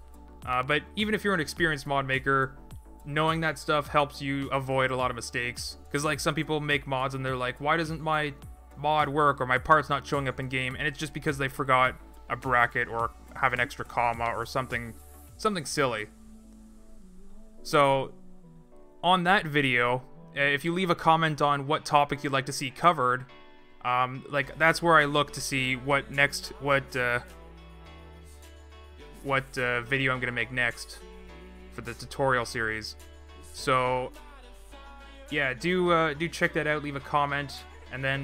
But even if you're an experienced mod maker, knowing that stuff helps you avoid a lot of mistakes. Because, like, some people make mods and they're like, why doesn't my mod work, or my part's not showing up in game? And it's just because they forgot a bracket or have an extra comma or something silly. So, on that video, if you leave a comment on what topic you'd like to see covered, like, that's where I look to see what video I'm gonna make next for the tutorial series. So yeah, do check that out, leave a comment, and then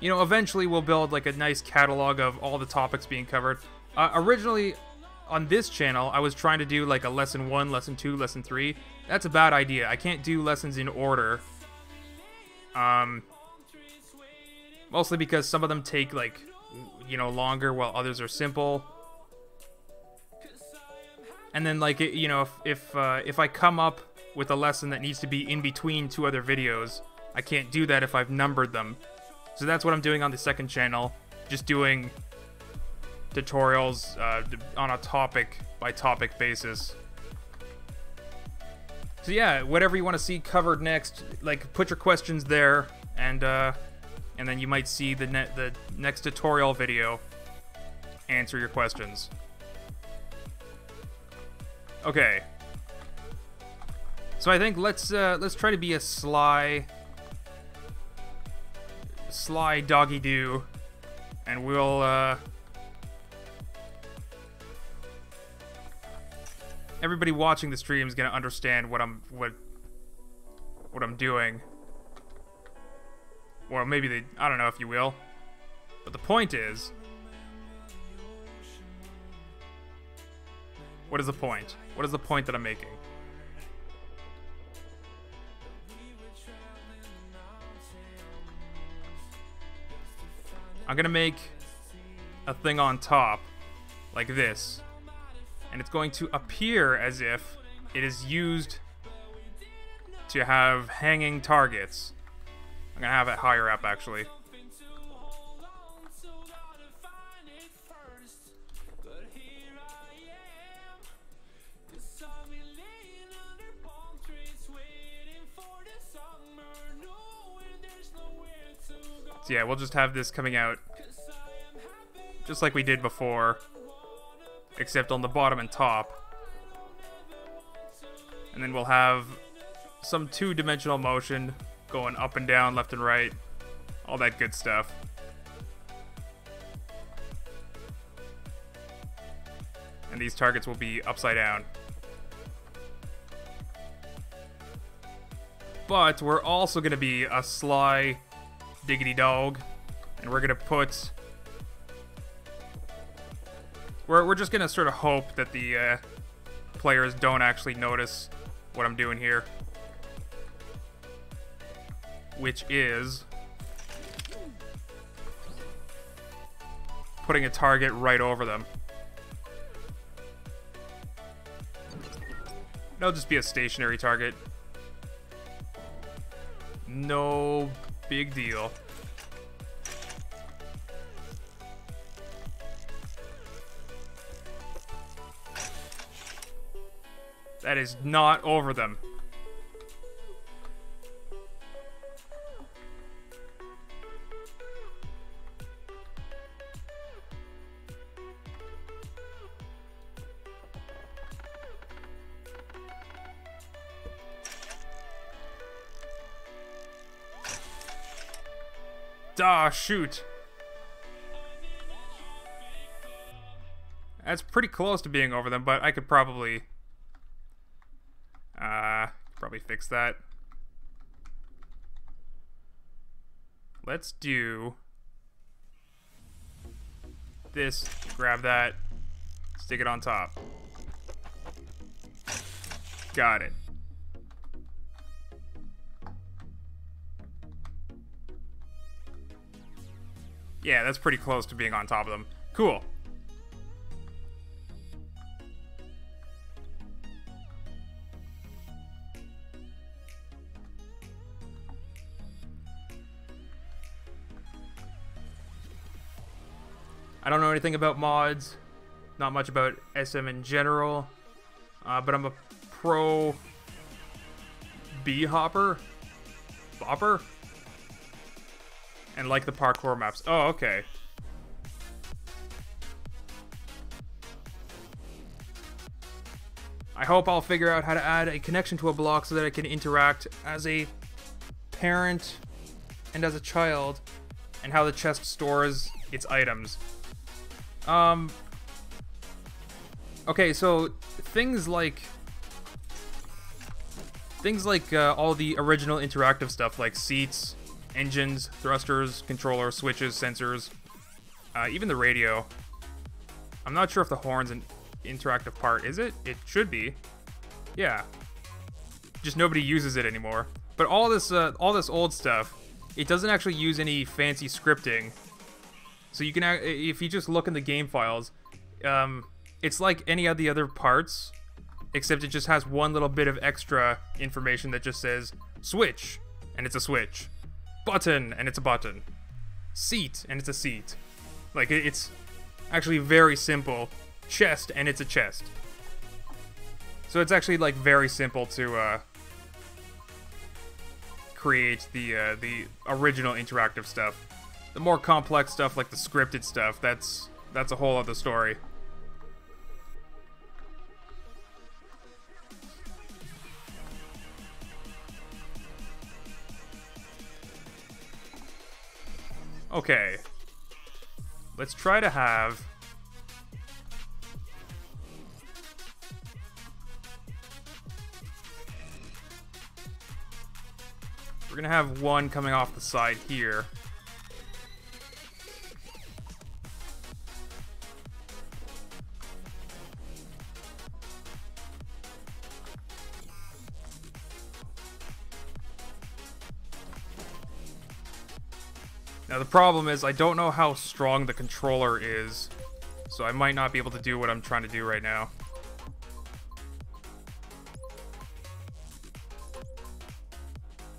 you know, eventually we'll build like a nice catalog of all the topics being covered. Originally on this channel I was trying to do like a lesson 1, lesson 2, lesson 3. That's a bad idea. I can't do lessons in order. Mostly because some of them take, like, you know, longer while others are simple. And then, like, you know, if I come up with a lesson that needs to be in between 2 other videos, I can't do that if I've numbered them. So that's what I'm doing on the second channel, just doing tutorials on a topic by topic basis So yeah, whatever you want to see covered next, like put your questions there, and then you might see the next tutorial video answer your questions. Okay. So I think let's try to be a sly doggy do, and we'll everybody watching the stream is gonna understand what I'm doing. Or maybe I don't know if you will. But the point is, what is the point? What is the point that I'm making? I'm gonna make a thing on top, like this. And it's going to appear as if it is used to have hanging targets. I'm gonna have it higher up, actually. So yeah, we'll just have this coming out just like we did before, except on the bottom and top. And then we'll have some two-dimensional motion going up and down, left and right, all that good stuff. And these targets will be upside down. But we're also going to be a sly diggity dog, and we're going to put... We're just going to sort of hope that the players don't actually notice what I'm doing here. Which is putting a target right over them. It'll just be a stationary target. No big deal. That is not over them. Ah, shoot. That's pretty close to being over them, but I could probably fix that. Let's do this, grab that, stick it on top. Got it. Yeah, that's pretty close to being on top of them. Cool. I don't know anything about mods, not much about SM in general, but I'm a pro bopper, and like the parkour maps. Oh, okay. I hope I'll figure out how to add a connection to a block so that I can interact as a parent and as a child, and how the chest stores its items. Okay, so things like all the original interactive stuff like seats, engines, thrusters, controllers, switches, sensors, even the radio. I'm not sure if the horn's an interactive part. Is it? It should be. Yeah. Just nobody uses it anymore. But all this old stuff, it doesn't actually use any fancy scripting. So you can, if you just look in the game files, it's like any of the other parts, except it just has one little bit of extra information that just says switch, and it's a switch. Button, and it's a button. Seat, and it's a seat. Like, it's actually very simple. Chest, and it's a chest. So it's actually, like, very simple to create the original interactive stuff. The more complex stuff, like the scripted stuff, that's a whole other story. Okay. Let's try to have... We're gonna have one coming off the side here. Now the problem is I don't know how strong the controller is, so I might not be able to do what I'm trying to do right now.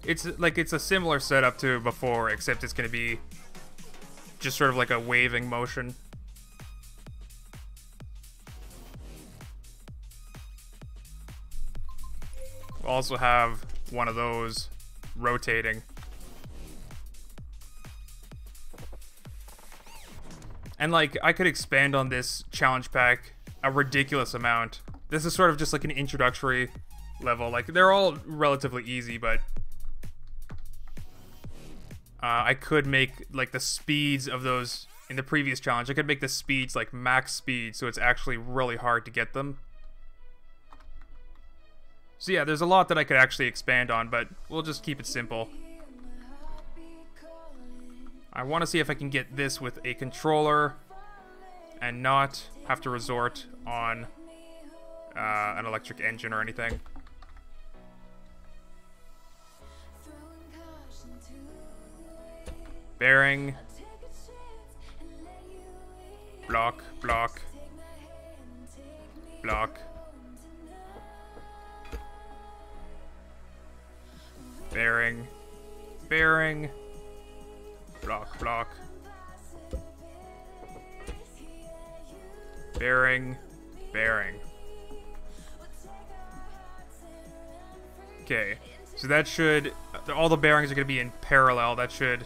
It's a similar setup to before, except it's going to be just sort of like a waving motion. We'll also have one of those rotating. And like, I could expand on this challenge pack a ridiculous amount. This is sort of just like an introductory level. Like, they're all relatively easy, but I could make like the speeds of those in the previous challenge. I could make the speeds like max speed, so it's actually really hard to get them. So yeah, there's a lot that I could actually expand on, but we'll just keep it simple. I want to see if I can get this with a controller and not have to resort on an electric engine or anything. Bearing. Block, block. Block. Bearing. Bearing. Block, block. Bearing. Bearing. Okay. So that should... all the bearings are going to be in parallel. That should...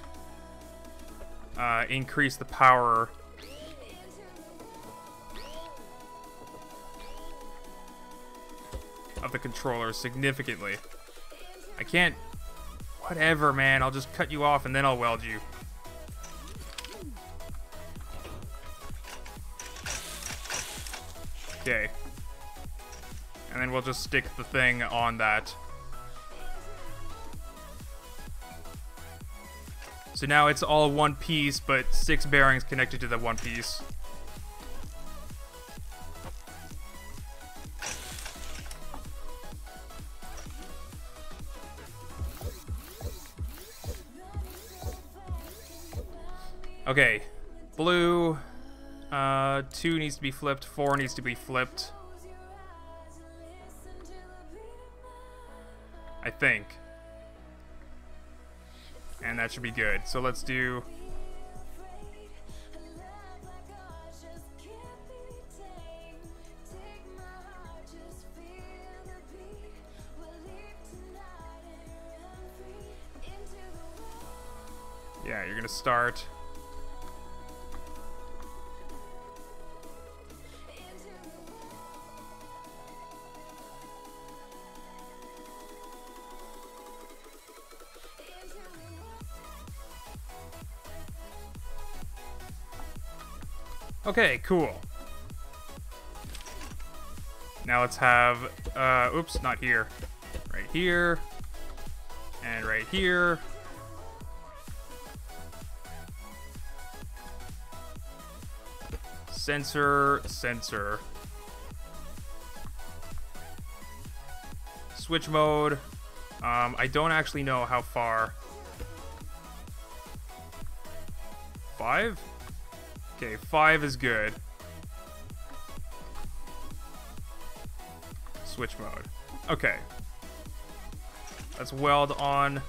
increase the power of the controller significantly. I can't... whatever, man. I'll just cut you off and then I'll weld you. Okay. And then we'll just stick the thing on that. So now it's all one piece, but 6 bearings connected to the one piece. Okay, blue, 2 needs to be flipped, 4 needs to be flipped. I think. And that should be good. So let's do... yeah, you're gonna start... Okay, cool. Now let's have, oops, not here. Right here. And right here. Sensor, sensor. Switch mode. I don't actually know how far. 5? Okay, 5 is good. Switch mode. Okay. Let's weld on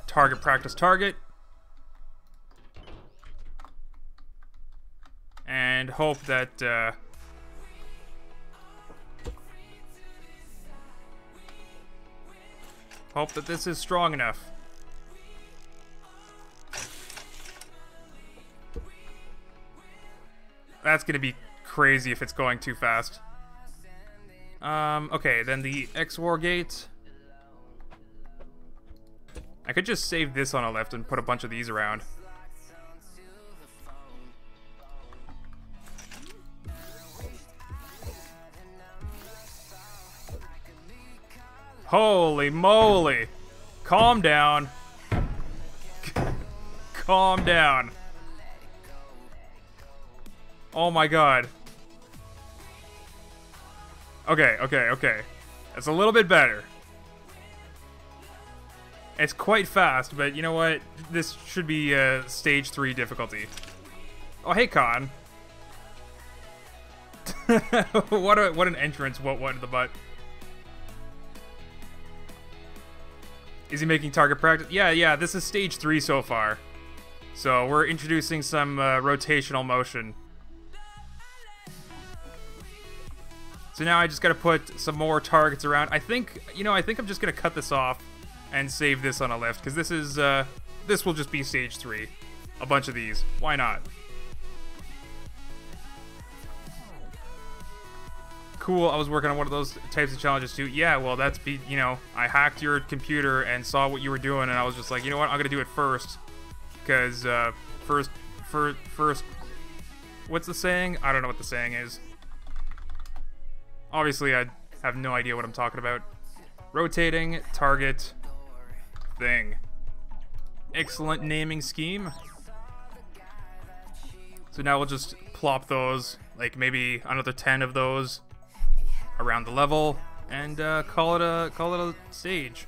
target, practice, target. And hope that Hope that this is strong enough. That's gonna be crazy if it's going too fast. Okay, then the X-War gate. I could just save this on a lift and put a bunch of these around. Holy moly! Calm down. Calm down. Oh my god. Okay, okay, okay. That's a little bit better. It's quite fast, but you know what? This should be stage 3 difficulty. Oh, hey, Khan. what an entrance. What in the butt? Is he making target practice? Yeah, this is stage 3 so far. So we're introducing some rotational motion. So now I just gotta put some more targets around. I think I'm just gonna cut this off and save this on a lift, because this will just be stage 3. A bunch of these. Why not? Cool, I was working on one of those types of challenges too. Yeah, well, I hacked your computer and saw what you were doing, and I was just like, you know what, I'm gonna do it first. Because, first, what's the saying? I don't know what the saying is. Obviously, I have no idea what I'm talking about. Rotating target thing. Excellent naming scheme. So now we'll just plop those, like maybe another 10 of those around the level, and call it a stage.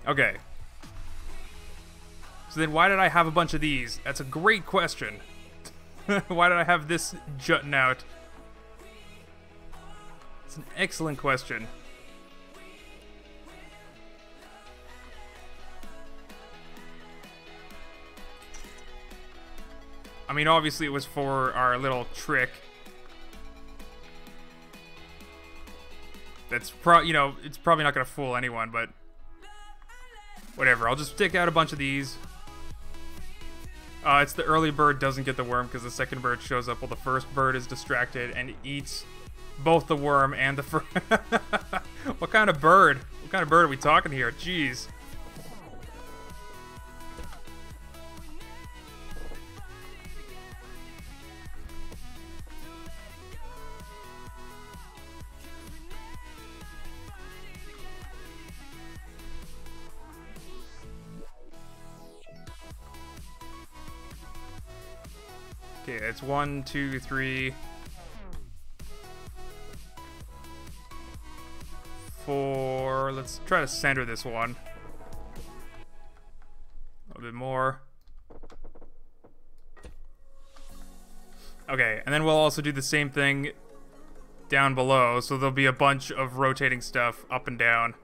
Okay. So then why did I have a bunch of these? That's a great question. Why did I have this jutting out? It's an excellent question. I mean, obviously it was for our little trick. That's it's probably not gonna fool anyone, but whatever. I'll just stick out a bunch of these. It's the early bird doesn't get the worm because the second bird shows up while the first bird is distracted and eats both the worm and the first. What kind of bird? What kind of bird are we talking here? Jeez. Okay, that's 1, 2, 3, 4. Let's try to center this one. A little bit more. Okay, and then we'll also do the same thing down below, so there'll be a bunch of rotating stuff up and down.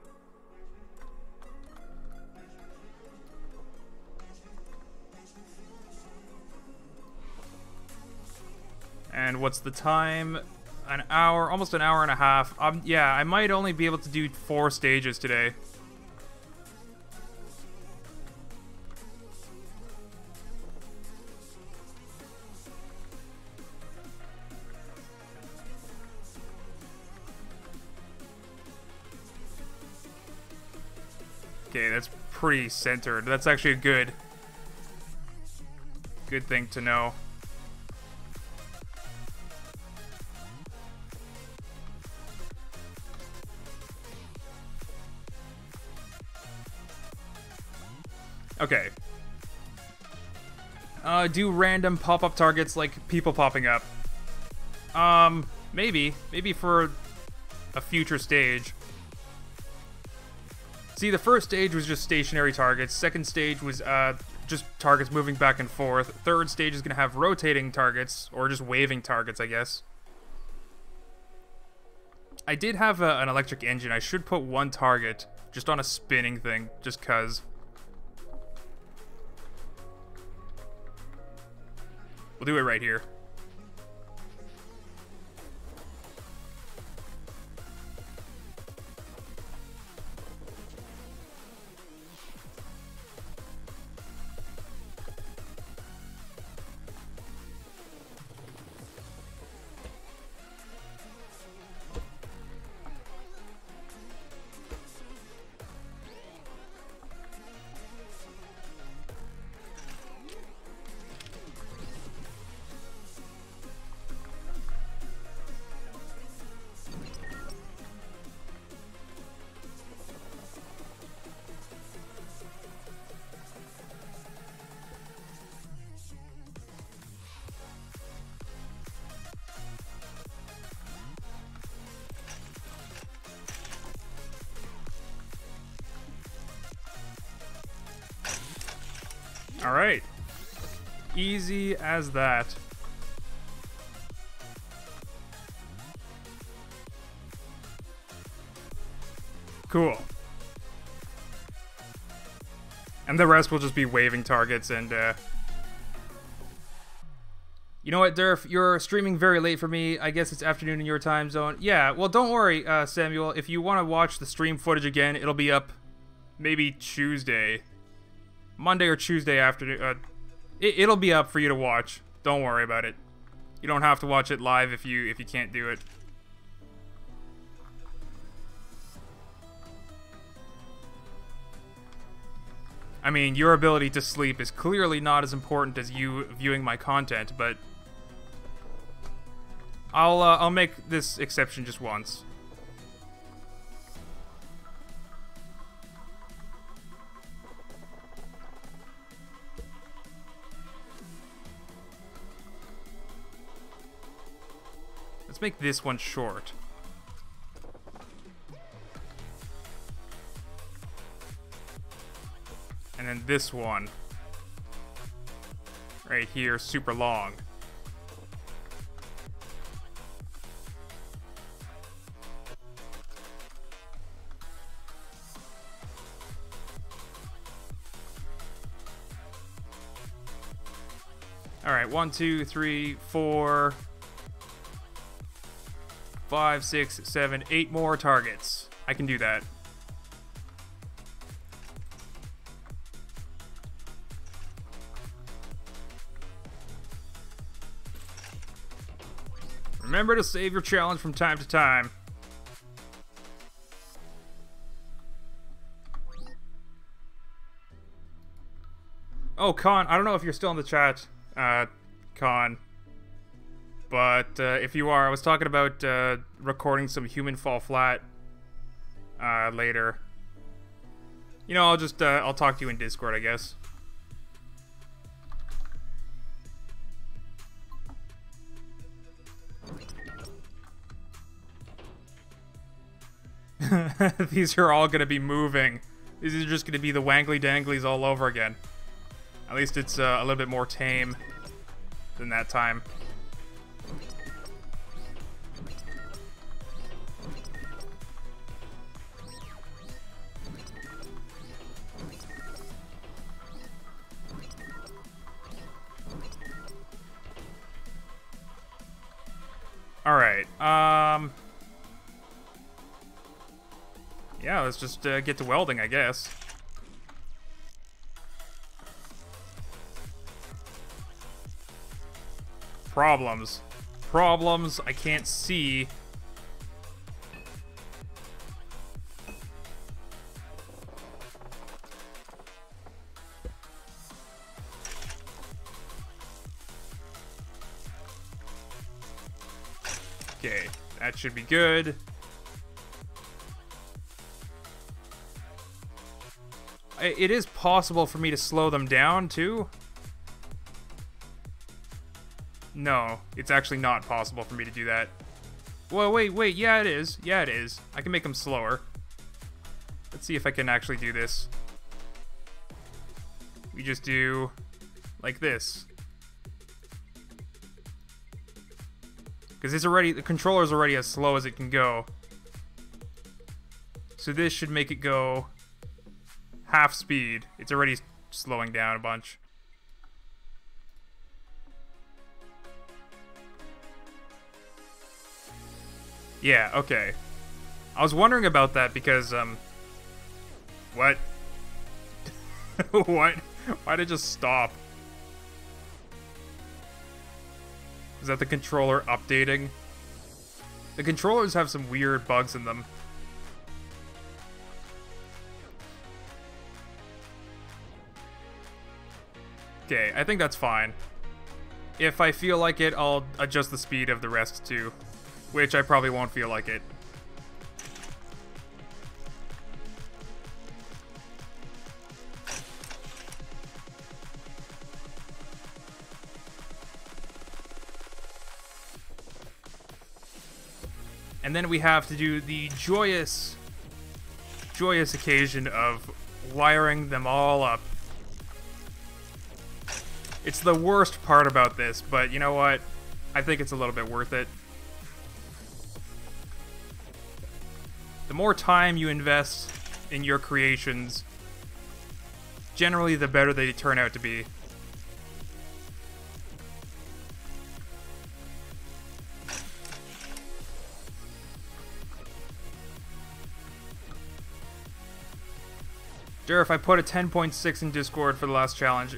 And what's the time? An hour, almost an hour and a half. Yeah, I might only be able to do 4 stages today. Okay, that's pretty centered. That's actually a good thing to know. Okay. Do random pop-up targets like people popping up. Maybe for a future stage. See, the first stage was just stationary targets. Second stage was just targets moving back and forth. Third stage is gonna have rotating targets, or just waving targets, I guess. I did have an electric engine. I should put 1 target just on a spinning thing, just 'cause. We'll do it right here. All right. Easy as that. Cool. And the rest will just be waving targets and, You know what, Durf? You're streaming very late for me. I guess it's afternoon in your time zone. Yeah, well, don't worry, Samuel. If you want to watch the stream footage again, it'll be up maybe Tuesday. Monday or Tuesday afternoon. It'll be up for you to watch. Don't worry about it. You don't have to watch it live if you can't do it. I mean, your ability to sleep is clearly not as important as you viewing my content, but I'll make this exception just once. Let's make this one short. And then this one, right here, super long. All right, 1, 2, 3, 4, 5, 6, 7, 8 more targets. I can do that. Remember to save your challenge from time to time. Oh, Con, I don't know if you're still in the chat, Con. But if you are, I was talking about recording some Human Fall Flat later. You know, I'll talk to you in Discord, I guess. These are all gonna be moving. These are just gonna be the wangly danglies all over again. At least it's a little bit more tame than that time. All right. Yeah, let's just get to welding, I guess. Problems. Problems. I can't see. Okay, that should be good. It is possible for me to slow them down, too. No, it's actually not possible for me to do that. Well, wait, yeah, it is. Yeah, it is. I can make them slower. Let's see if I can actually do this. We just do like this. Because the controller's already as slow as it can go. So this should make it go half speed. It's already slowing down a bunch. Yeah, okay. I was wondering about that because, what? What? Why'd it just stop? Is that the controller updating? The controllers have some weird bugs in them. Okay, I think that's fine. If I feel like it, I'll adjust the speed of the rest too. Which I probably won't feel like it. And then we have to do the joyous occasion of wiring them all up. It's the worst part about this, but you know what? I think it's a little bit worth it. The more time you invest in your creations, generally the better they turn out to be. Durf, I put a 10.6 in Discord for the last challenge.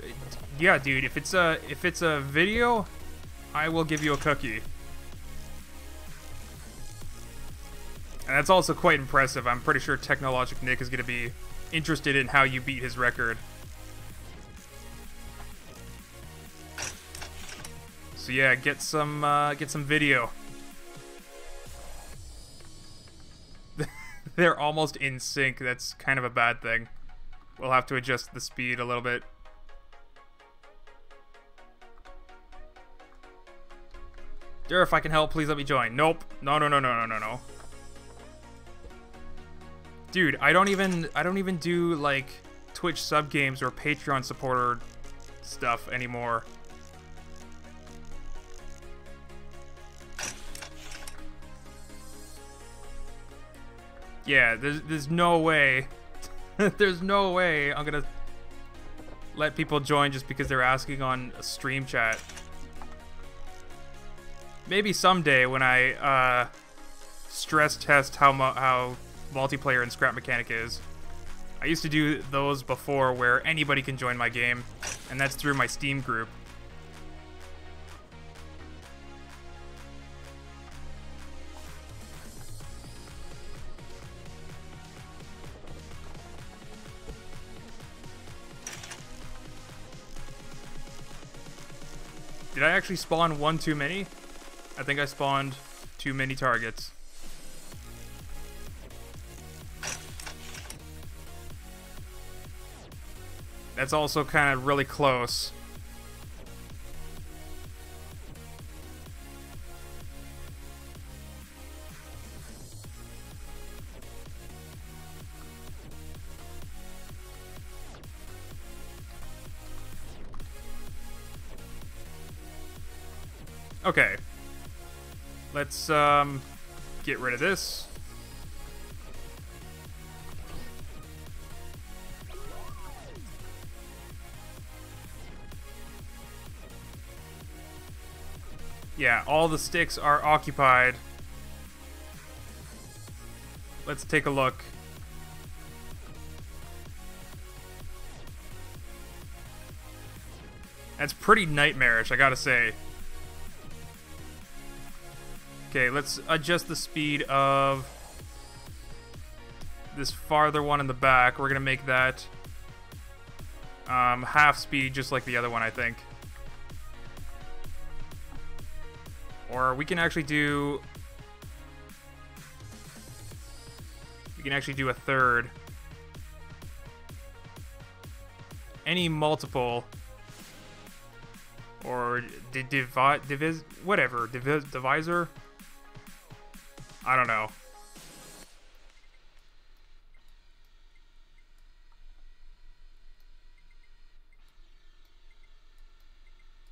Yeah, dude, if it's a video, I will give you a cookie. And that's also quite impressive. I'm pretty sure Technologic Nick is going to be interested in how you beat his record. So yeah, get some video. They're almost in sync. That's kind of a bad thing. We'll have to adjust the speed a little bit. Durf, if I can help, please let me join. Nope. No. Dude, I don't even do like Twitch sub games or Patreon supporter stuff anymore. Yeah, there's no way. There's no way I'm gonna let people join just because they're asking on a stream chat. Maybe someday when I stress test how multiplayer in Scrap Mechanic is. I used to do those before where anybody can join my game, and that's through my Steam group. Did I actually spawn one too many? I think I spawned too many targets. That's also kind of really close. Okay. Let's get rid of this. Yeah, all the sticks are occupied. Let's take a look. That's pretty nightmarish, I gotta say. Okay, let's adjust the speed of this farther one in the back. We're gonna make that half speed, just like the other one, I think. Or we can actually do... We can actually do a third. Any multiple... Or divisor? I don't know.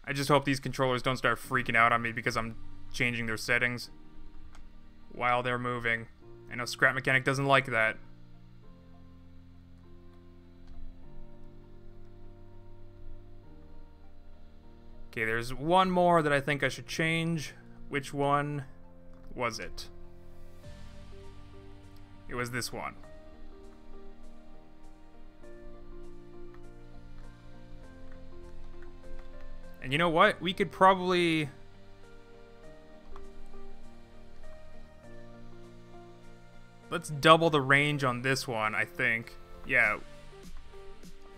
I just hope these controllers don't start freaking out on me because I'm changing their settings while they're moving. I know Scrap Mechanic doesn't like that. Okay, there's one more that I think I should change. Which one was it? It was this one. And you know what? We could probably... Let's double the range on this one, I think. Yeah.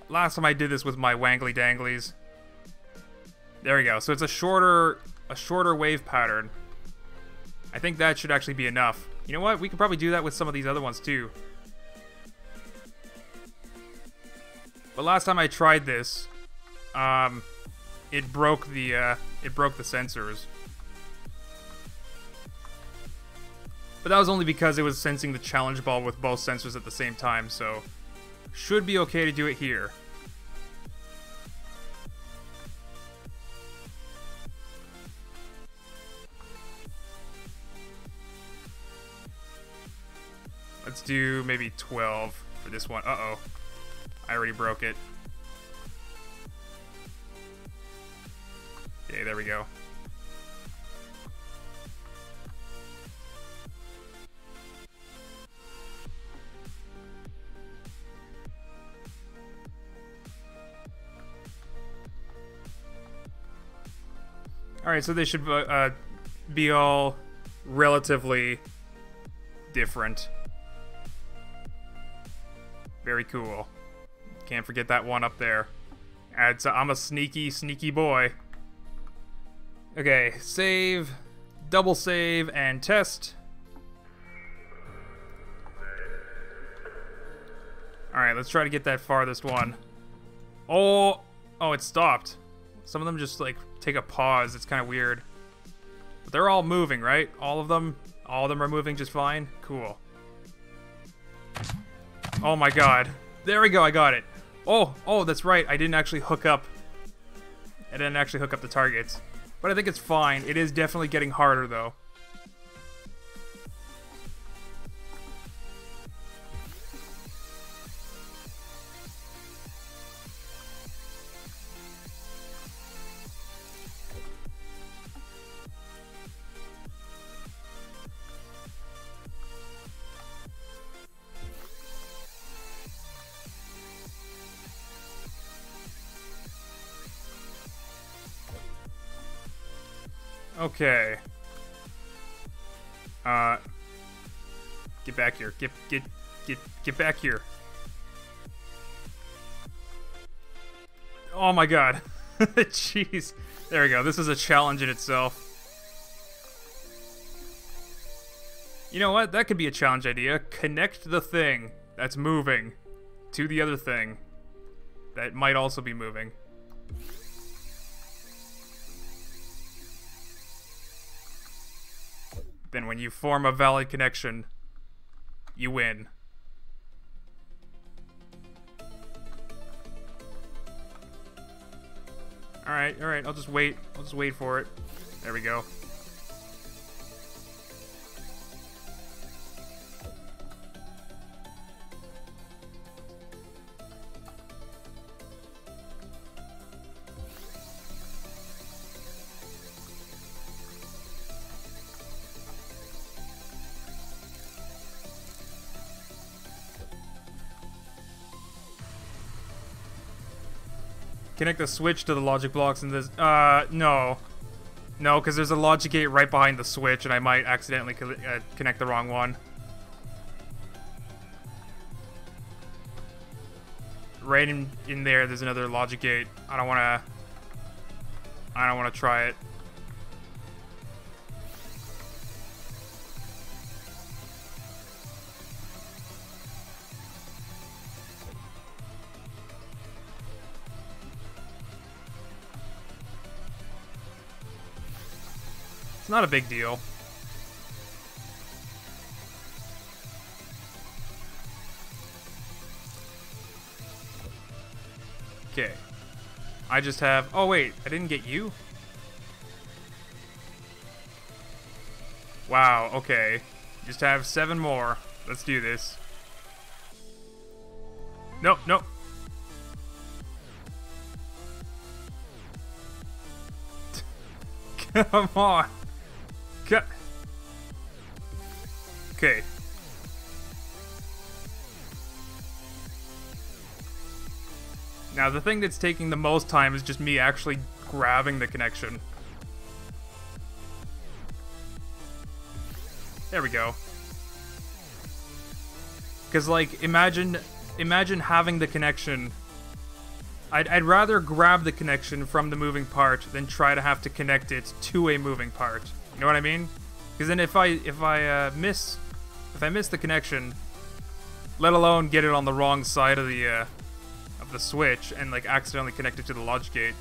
Last time I did this with my wangly danglies. There we go. So it's a shorter wave pattern. I think that should actually be enough. You know what? We could probably do that with some of these other ones too. But last time I tried this, it broke the sensors. But that was only because it was sensing the challenge ball with both sensors at the same time, so should be okay to do it here. Let's do maybe 12 for this one. Uh-oh. I already broke it. Okay, there we go. Alright, so they should be all relatively different. Very cool. Can't forget that one up there. I'm a sneaky, sneaky boy. Okay, save, double save, and test. Alright, let's try to get that farthest one. Oh, it stopped. Some of them just, like, take a pause. It's kind of weird. But they're all moving, right? All of them are moving just fine? Cool. Oh my god. There we go, I got it. Oh, that's right. I didn't actually hook up the targets. But I think it's fine. It is definitely getting harder, though. Okay. Get back here. Get back here. Oh my god. Jeez. There we go. This is a challenge in itself. You know what? That could be a challenge idea. Connect the thing that's moving to the other thing that might also be moving. Then when you form a valid connection, you win. Alright, I'll just wait for it. There we go. Connect the switch to the logic blocks in this. No. No, because there's a logic gate right behind the switch, and I might accidentally connect the wrong one. Right in there, there's another logic gate. I don't wanna try it. It's not a big deal. Okay. I just have... Oh, wait. I didn't get you? Wow, okay. Just have 7 more. Let's do this. Nope, nope. Come on. Okay. Now, the thing that's taking the most time is just me actually grabbing the connection. There we go. Because, like, imagine having the connection. I'd rather grab the connection from the moving part than try to have to connect it to a moving part. You know what I mean? Because then if I miss the connection, let alone get it on the wrong side of the switch and like accidentally connect it to the logic gate.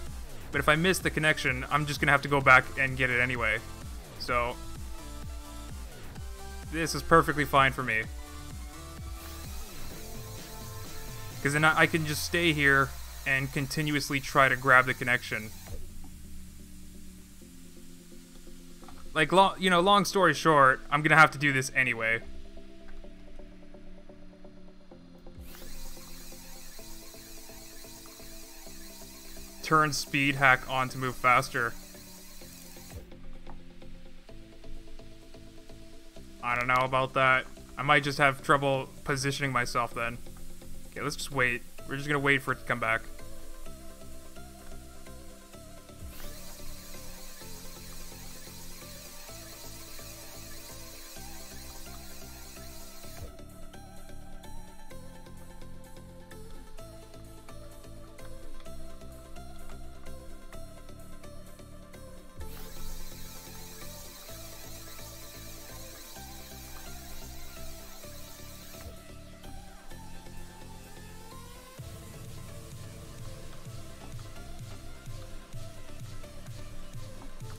But if I miss the connection, I'm just gonna have to go back and get it anyway. So this is perfectly fine for me. Because then I can just stay here and continuously try to grab the connection. Like, long story short, I'm gonna have to do this anyway. Turn speed hack on to move faster. I don't know about that. I might just have trouble positioning myself then. Okay, let's just wait. We're just gonna wait for it to come back.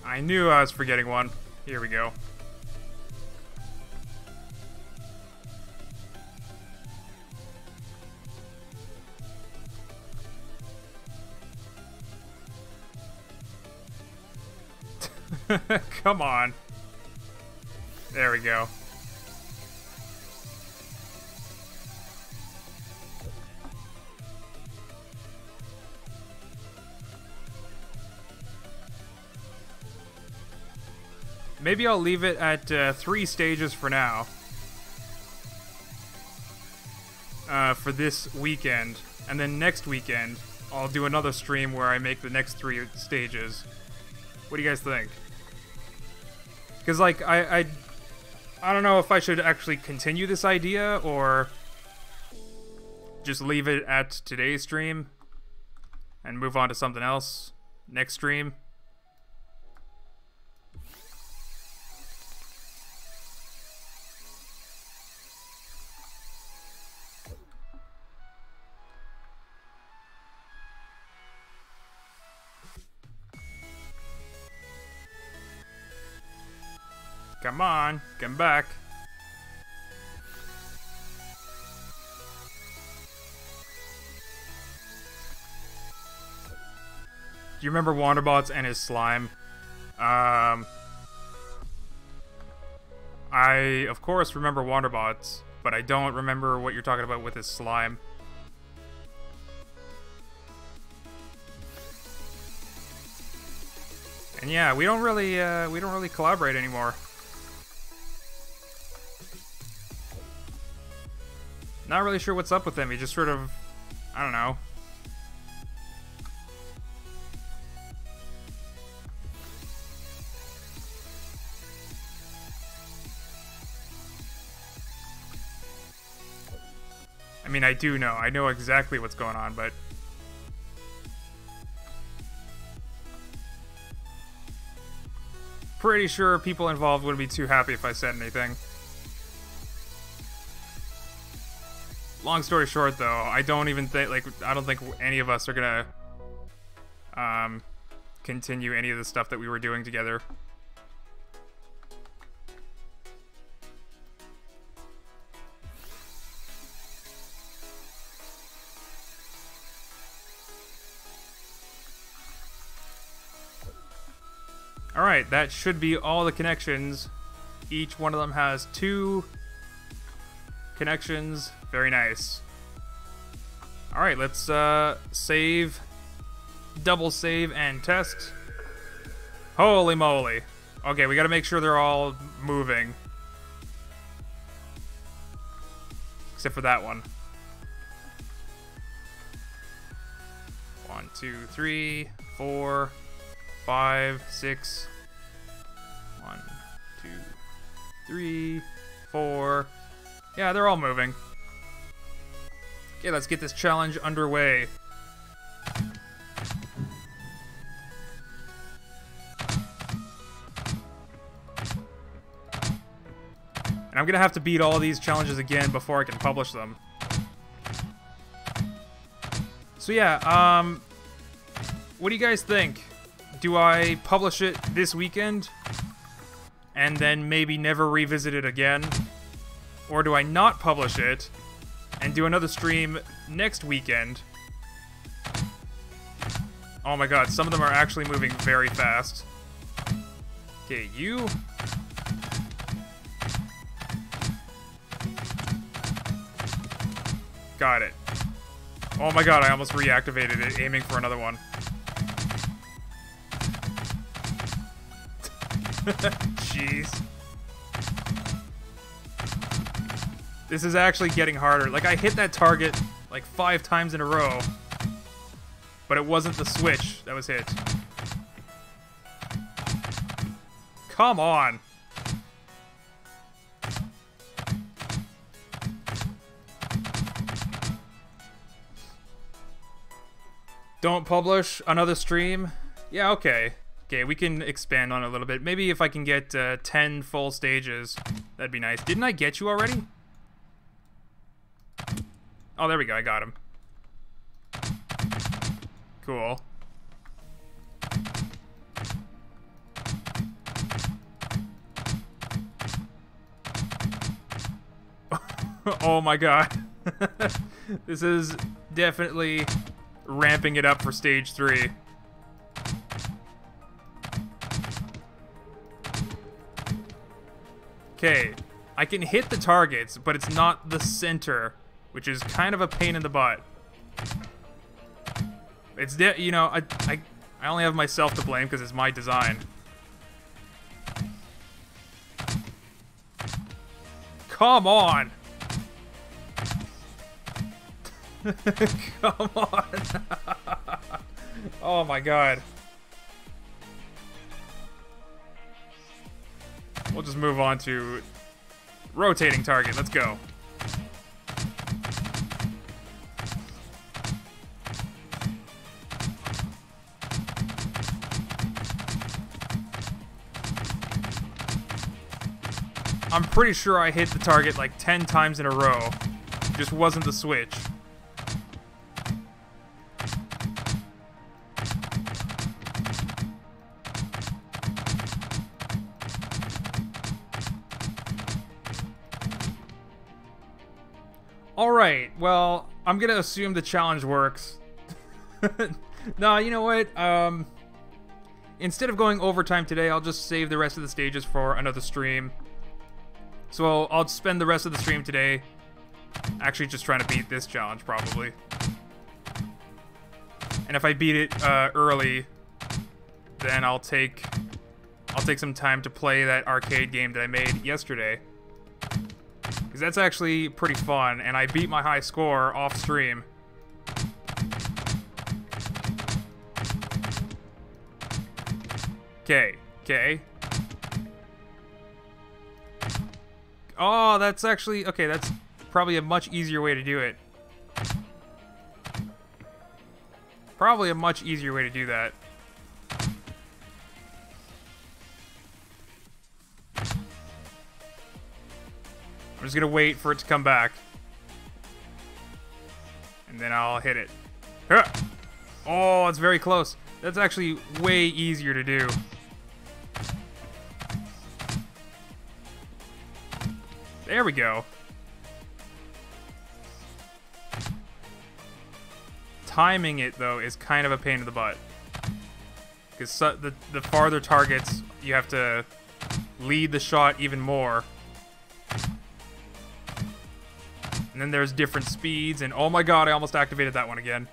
I knew I was forgetting one. Here we go. Come on. There we go. Maybe I'll leave it at 3 stages for now. For this weekend. And then next weekend, I'll do another stream where I make the next 3 stages. What do you guys think? Because, like, I don't know if I should actually continue this idea or just leave it at today's stream and move on to something else next stream. Come on, come back. Do you remember Wanderbots and his slime? I, of course, remember Wanderbots, but I don't remember what you're talking about with his slime. And yeah, we don't really collaborate anymore. Not really sure what's up with him. He just sort of, I don't know. I mean, I do know. I know exactly what's going on, but pretty sure people involved wouldn't be too happy if I said anything. Long story short, though, I don't think any of us are gonna continue any of the stuff that we were doing together. Alright, that should be all the connections. Each one of them has 2 connections. Very nice. Alright, let's save, double save, and test. Holy moly. Okay, we gotta make sure they're all moving. Except for that one. 1, 2, 3, 4, 5, 6. 1, 2, 3, 4. Yeah, they're all moving. Okay, let's get this challenge underway. And I'm gonna have to beat all these challenges again before I can publish them. So yeah, what do you guys think? Do I publish it this weekend and then maybe never revisit it again? Or do I not publish it and do another stream next weekend? Oh my god, some of them are actually moving very fast. Okay, you... Got it. Oh my god, I almost reactivated it, aiming for another one. Jeez. This is actually getting harder. Like, I hit that target like 5 times in a row, but it wasn't the switch that was hit. Come on. Don't publish another stream? Yeah, okay. Okay, we can expand on it a little bit. Maybe if I can get 10 full stages, that'd be nice. Didn't I get you already? Oh, there we go. I got him. Cool. Oh my god. This is definitely ramping it up for stage 3. Okay, I can hit the targets, but it's not the center, which is kind of a pain in the butt. It's you know, I only have myself to blame because it's my design. Come on! Come on! Oh my god. We'll just move on to rotating target. Let's go. I'm pretty sure I hit the target like 10 times in a row. Just wasn't the switch. Alright, well, I'm gonna assume the challenge works. No, you know what? Instead of going overtime today, I'll just save the rest of the stages for another stream. So I'll spend the rest of the stream today actually just trying to beat this challenge, probably. And if I beat it early, then I'll take some time to play that arcade game that I made yesterday. Because that's actually pretty fun, and I beat my high score off stream. Okay, okay. Oh, that's actually... Okay, that's probably a much easier way to do it. Probably a much easier way to do that. I'm just gonna wait for it to come back. And then I'll hit it. Oh, it's very close. That's actually way easier to do. There we go. Timing it, though, is kind of a pain in the butt. Because the farther targets, you have to lead the shot even more. And then there's different speeds, and oh my god, I almost activated that one again.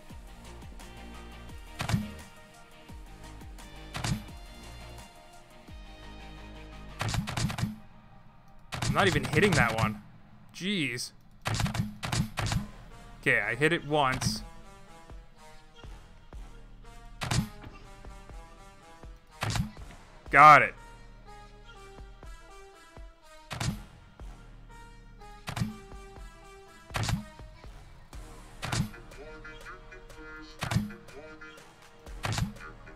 I'm not even hitting that one. Jeez. Okay, I hit it once. Got it.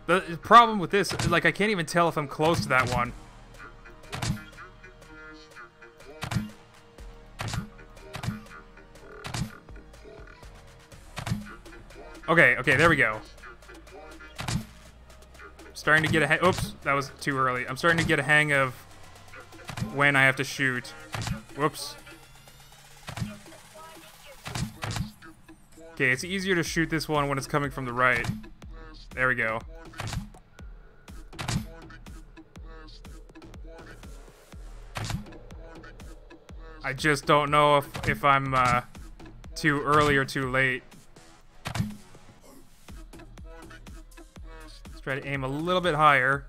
The problem with this, like, I can't even tell if I'm close to that one. Okay, okay, there we go. Starting to get a hang. Oops, that was too early. I'm starting to get a hang of when I have to shoot. Whoops. Okay, it's easier to shoot this one when it's coming from the right. There we go. I just don't know if I'm too early or too late. Let's try to aim a little bit higher.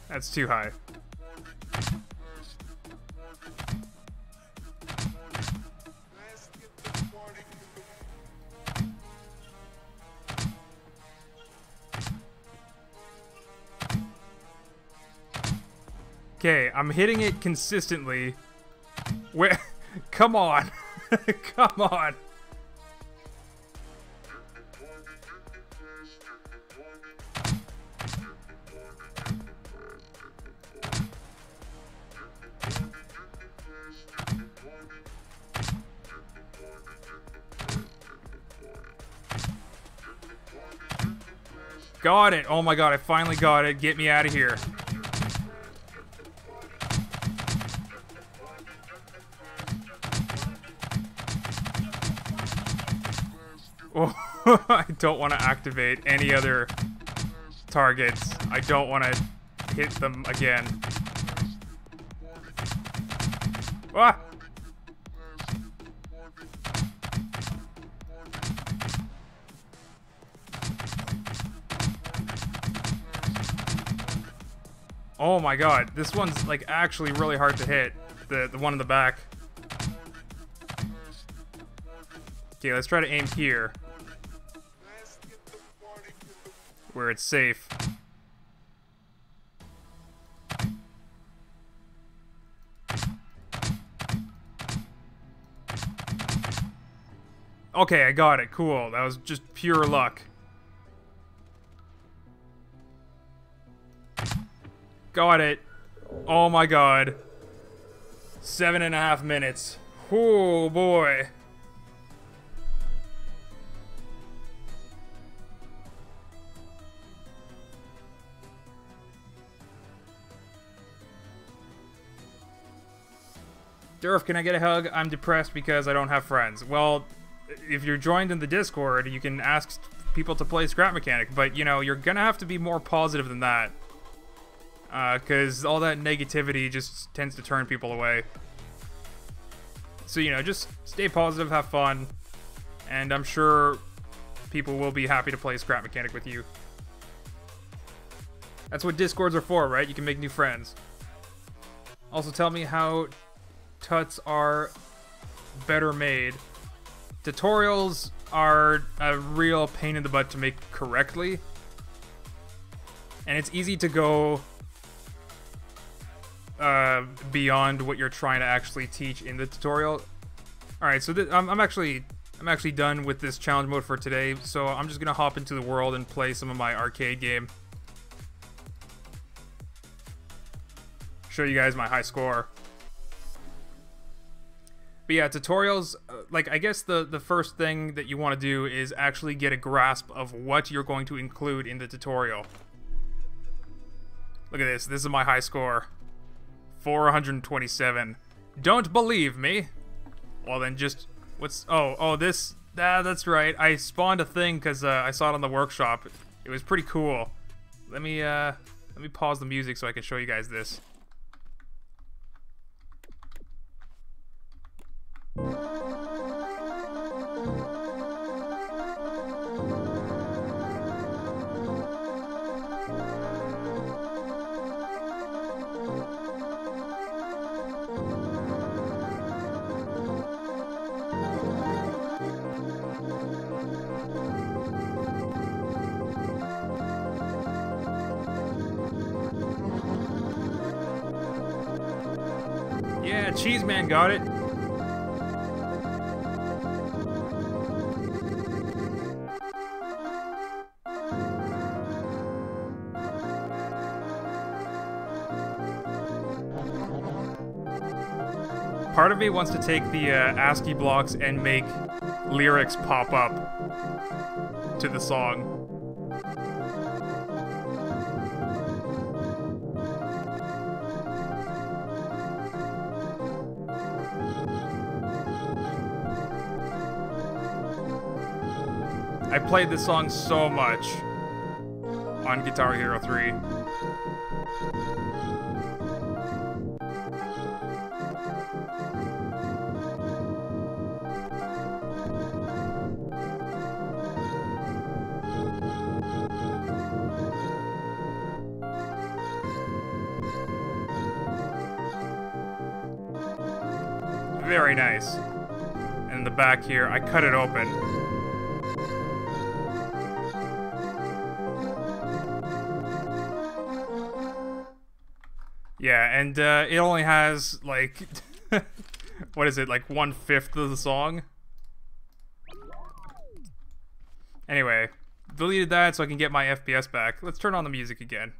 That's too high. Okay, I'm hitting it consistently. Where? Come on. Come on. Got it. Oh my god, I finally got it. Get me out of here. Oh, I don't want to activate any other targets. I don't want to hit them again. Ah! Oh my god, this one's like actually really hard to hit. The one in the back. Okay, let's try to aim here. Where it's safe. Okay, I got it. Cool. That was just pure luck. Got it. Oh my god. 7.5 minutes. Oh boy. Durf, can I get a hug? I'm depressed because I don't have friends. Well, if you're joined in the Discord, you can ask people to play Scrap Mechanic, but, you know, you're gonna have to be more positive than that. Because all that negativity just tends to turn people away. So, you know, just stay positive, have fun, and I'm sure people will be happy to play Scrap Mechanic with you. That's what Discords are for, right? You can make new friends. Also, tell me how tuts are better made. Tutorials are a real pain in the butt to make correctly. And it's easy to go beyond what you're trying to actually teach in the tutorial. Alright, so I'm actually done with this challenge mode for today, so I'm just gonna hop into the world and play some of my arcade game. Show you guys my high score. But yeah, tutorials, like, I guess the first thing that you want to do is actually get a grasp of what you're going to include in the tutorial. Look at this. This is my high score. 427. Don't believe me? Well, then just... What's... Oh, this... that's right. I spawned a thing because I saw it on the workshop. It was pretty cool. Let me pause the music so I can show you guys this. Yeah, Cheese Man got it. Part of me wants to take the ASCII blocks and make lyrics pop up to the song. I played this song so much on Guitar Hero 3. Very nice. And in the back here, I cut it open. Yeah, and it only has, like, what is it, like 1/5 of the song? Anyway, deleted that so I can get my FPS back. Let's turn on the music again.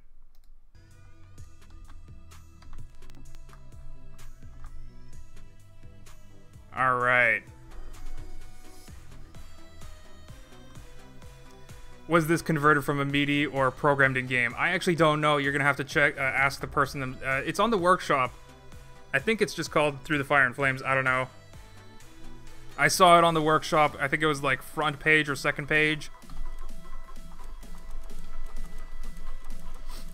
Alright. Was this converted from a MIDI or programmed in game? I actually don't know. You're gonna have to check, ask the person. It's on the workshop. I think it's just called Through the Fire and Flames. I don't know. I saw it on the workshop. I think it was like front page or second page.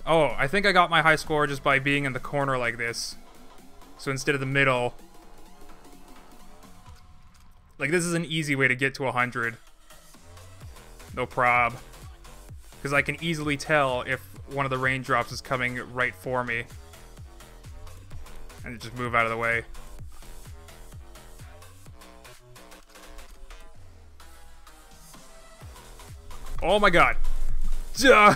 Oh, I think I got my high score just by being in the corner like this. So instead of the middle. Like, this is an easy way to get to 100. No prob. Because I can easily tell if one of the raindrops is coming right for me. And just move out of the way. Oh my god. Duh.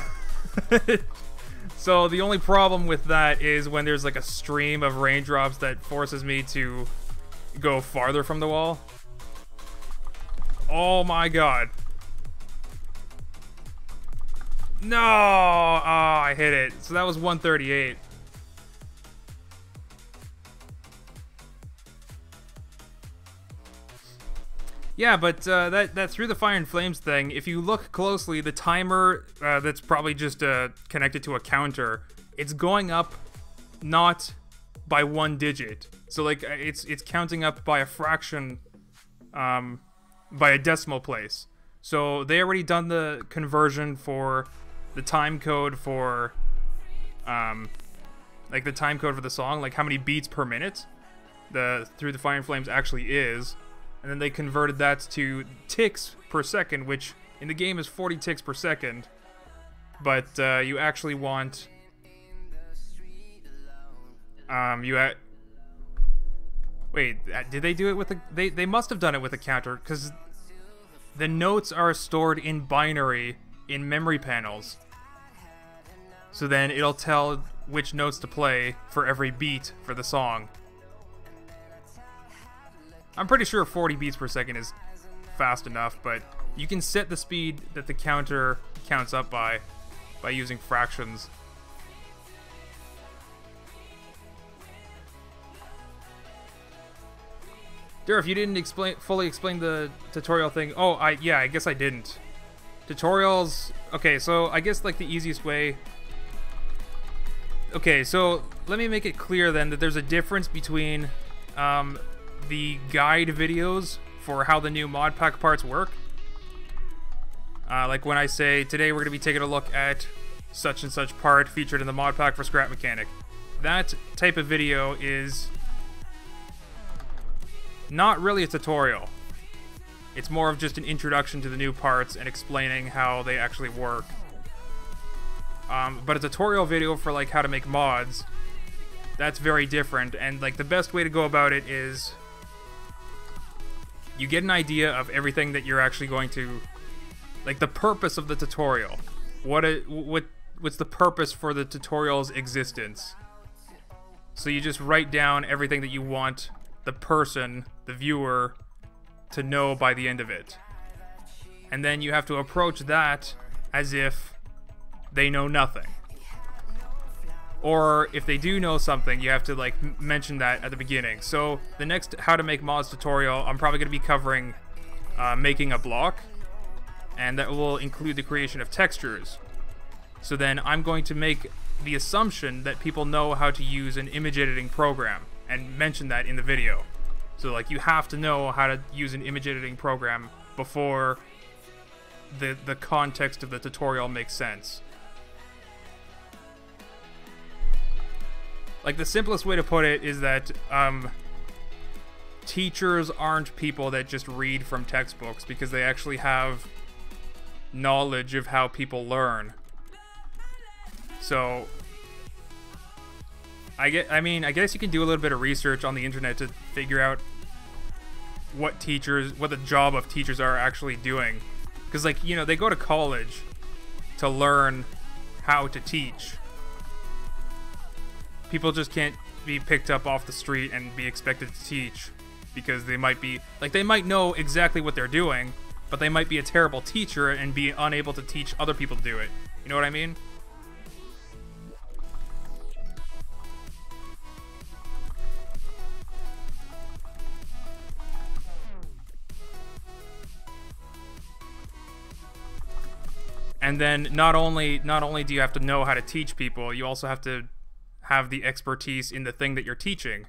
So the only problem with that is when there's like a stream of raindrops that forces me to go farther from the wall. Oh my god. No! Oh, I hit it. So that was 138. Yeah, but that Through the Fire and Flames thing, if you look closely, the timer that's probably just connected to a counter, it's going up not by 1 digit. So like it's counting up by a fraction, by a decimal place. So they already done the conversion for the time code for, like the time code for the song, like how many beats per minute the Through the Fire and Flames actually is. And then they converted that to ticks per second, which in the game is 40 ticks per second. But you actually want... Wait, did they do it with a... They must have done it with a counter, because the notes are stored in binary in memory panels. So then it'll tell which notes to play for every beat for the song. I'm pretty sure 40 beats per second is fast enough, but you can set the speed that the counter counts up by using fractions. Durf, you didn't fully explain the tutorial thing. Oh, yeah, I guess I didn't. Tutorials... Okay, so I guess like the easiest way... Okay, so let me make it clear then that there's a difference between... the guide videos for how the new mod pack parts work. Like when I say, today we're going to be taking a look at such and such part featured in the mod pack for Scrap Mechanic. That type of video is not really a tutorial. It's more of just an introduction to the new parts and explaining how they actually work. But a tutorial video for like how to make mods, that's very different, and like the best way to go about it is you get an idea of everything that you're actually going to, like the purpose of the tutorial. What's the purpose for the tutorial's existence? So you just write down everything that you want the person, the viewer, to know by the end of it. And then you have to approach that as if they know nothing. Or if they do know something, you have to like mention that at the beginning. So the next how to make mods tutorial, I'm probably going to be covering making a block, and that will include the creation of textures. So then I'm going to make the assumption that people know how to use an image editing program and mention that in the video. So like you have to know how to use an image editing program before the context of the tutorial makes sense. Like the simplest way to put it is that teachers aren't people that just read from textbooks, because they actually have knowledge of how people learn. So I guess you can do a little bit of research on the internet to figure out what the job of teachers are actually doing. Because, like, you know, they go to college to learn how to teach. People just can't be picked up off the street and be expected to teach, because they might be, like, they might know exactly what they're doing, but they might be a terrible teacher and be unable to teach other people to do it. You know what I mean? And then not only do you have to know how to teach people, you also have to have the expertise in the thing that you're teaching,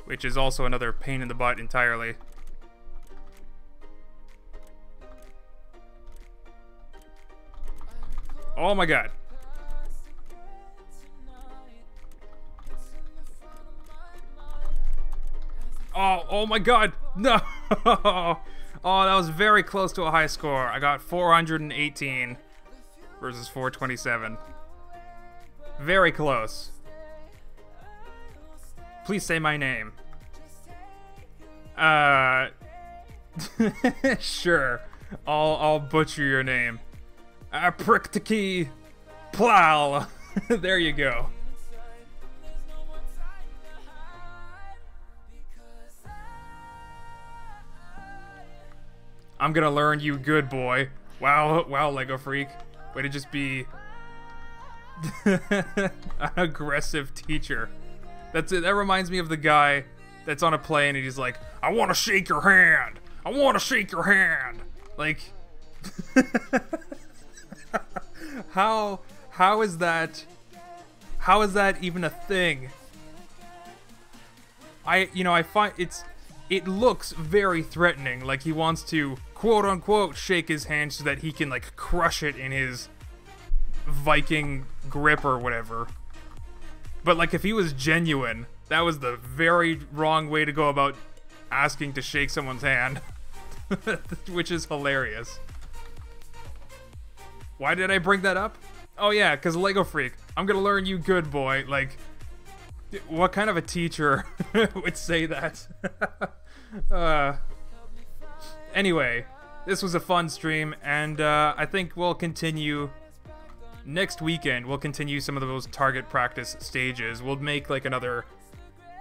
which is also another pain in the butt entirely. Oh my god. Oh my god. No. Oh, that was very close to a high score. I got 418 versus 427. Very close. Please say my name. Sure. I'll butcher your name. Priktiki Plow. There you go. I'm gonna learn you good, boy. Wow, Lego Freak. Way to just be an aggressive teacher. That's it. That reminds me of the guy that's on a plane and he's like, I want to shake your hand. I want to shake your hand. Like, how is that even a thing? I find it looks very threatening, like he wants to quote-unquote shake his hand so that he can, like, crush it in his Viking grip or whatever. But, like, if he was genuine, that was the very wrong way to go about asking to shake someone's hand. Which is hilarious. Why did I bring that up? Oh yeah, because Lego Freak. I'm gonna learn you good, boy. Like, what kind of a teacher would say that? Anyway, this was a fun stream, and I think we'll continue next weekend. We'll continue some of those target practice stages. We'll make like another.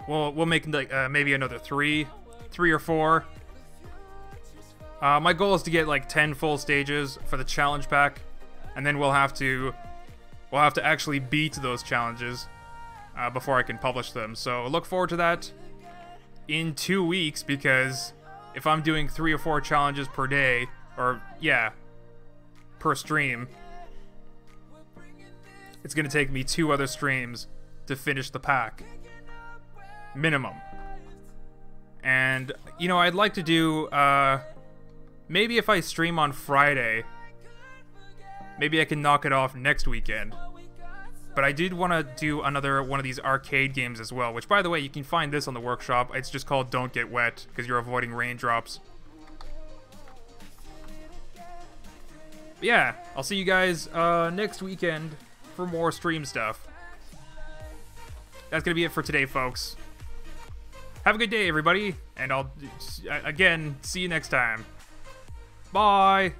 We'll make like maybe another three or four. My goal is to get like 10 full stages for the challenge pack, and then we'll have to actually beat those challenges before I can publish them. So look forward to that in 2 weeks, because if I'm doing 3 or 4 challenges per day, or yeah, per stream, it's gonna take me 2 other streams to finish the pack, minimum. And you know, I'd like to do maybe if I stream on Friday, maybe I can knock it off next weekend. But I did want to do another one of these arcade games as well, which, by the way, you can find this on the workshop. It's just called Don't Get Wet, because you're avoiding raindrops. But yeah, I'll see you guys next weekend for more stream stuff. That's going to be it for today, folks. Have a good day, everybody, and I'll, again, see you next time. Bye!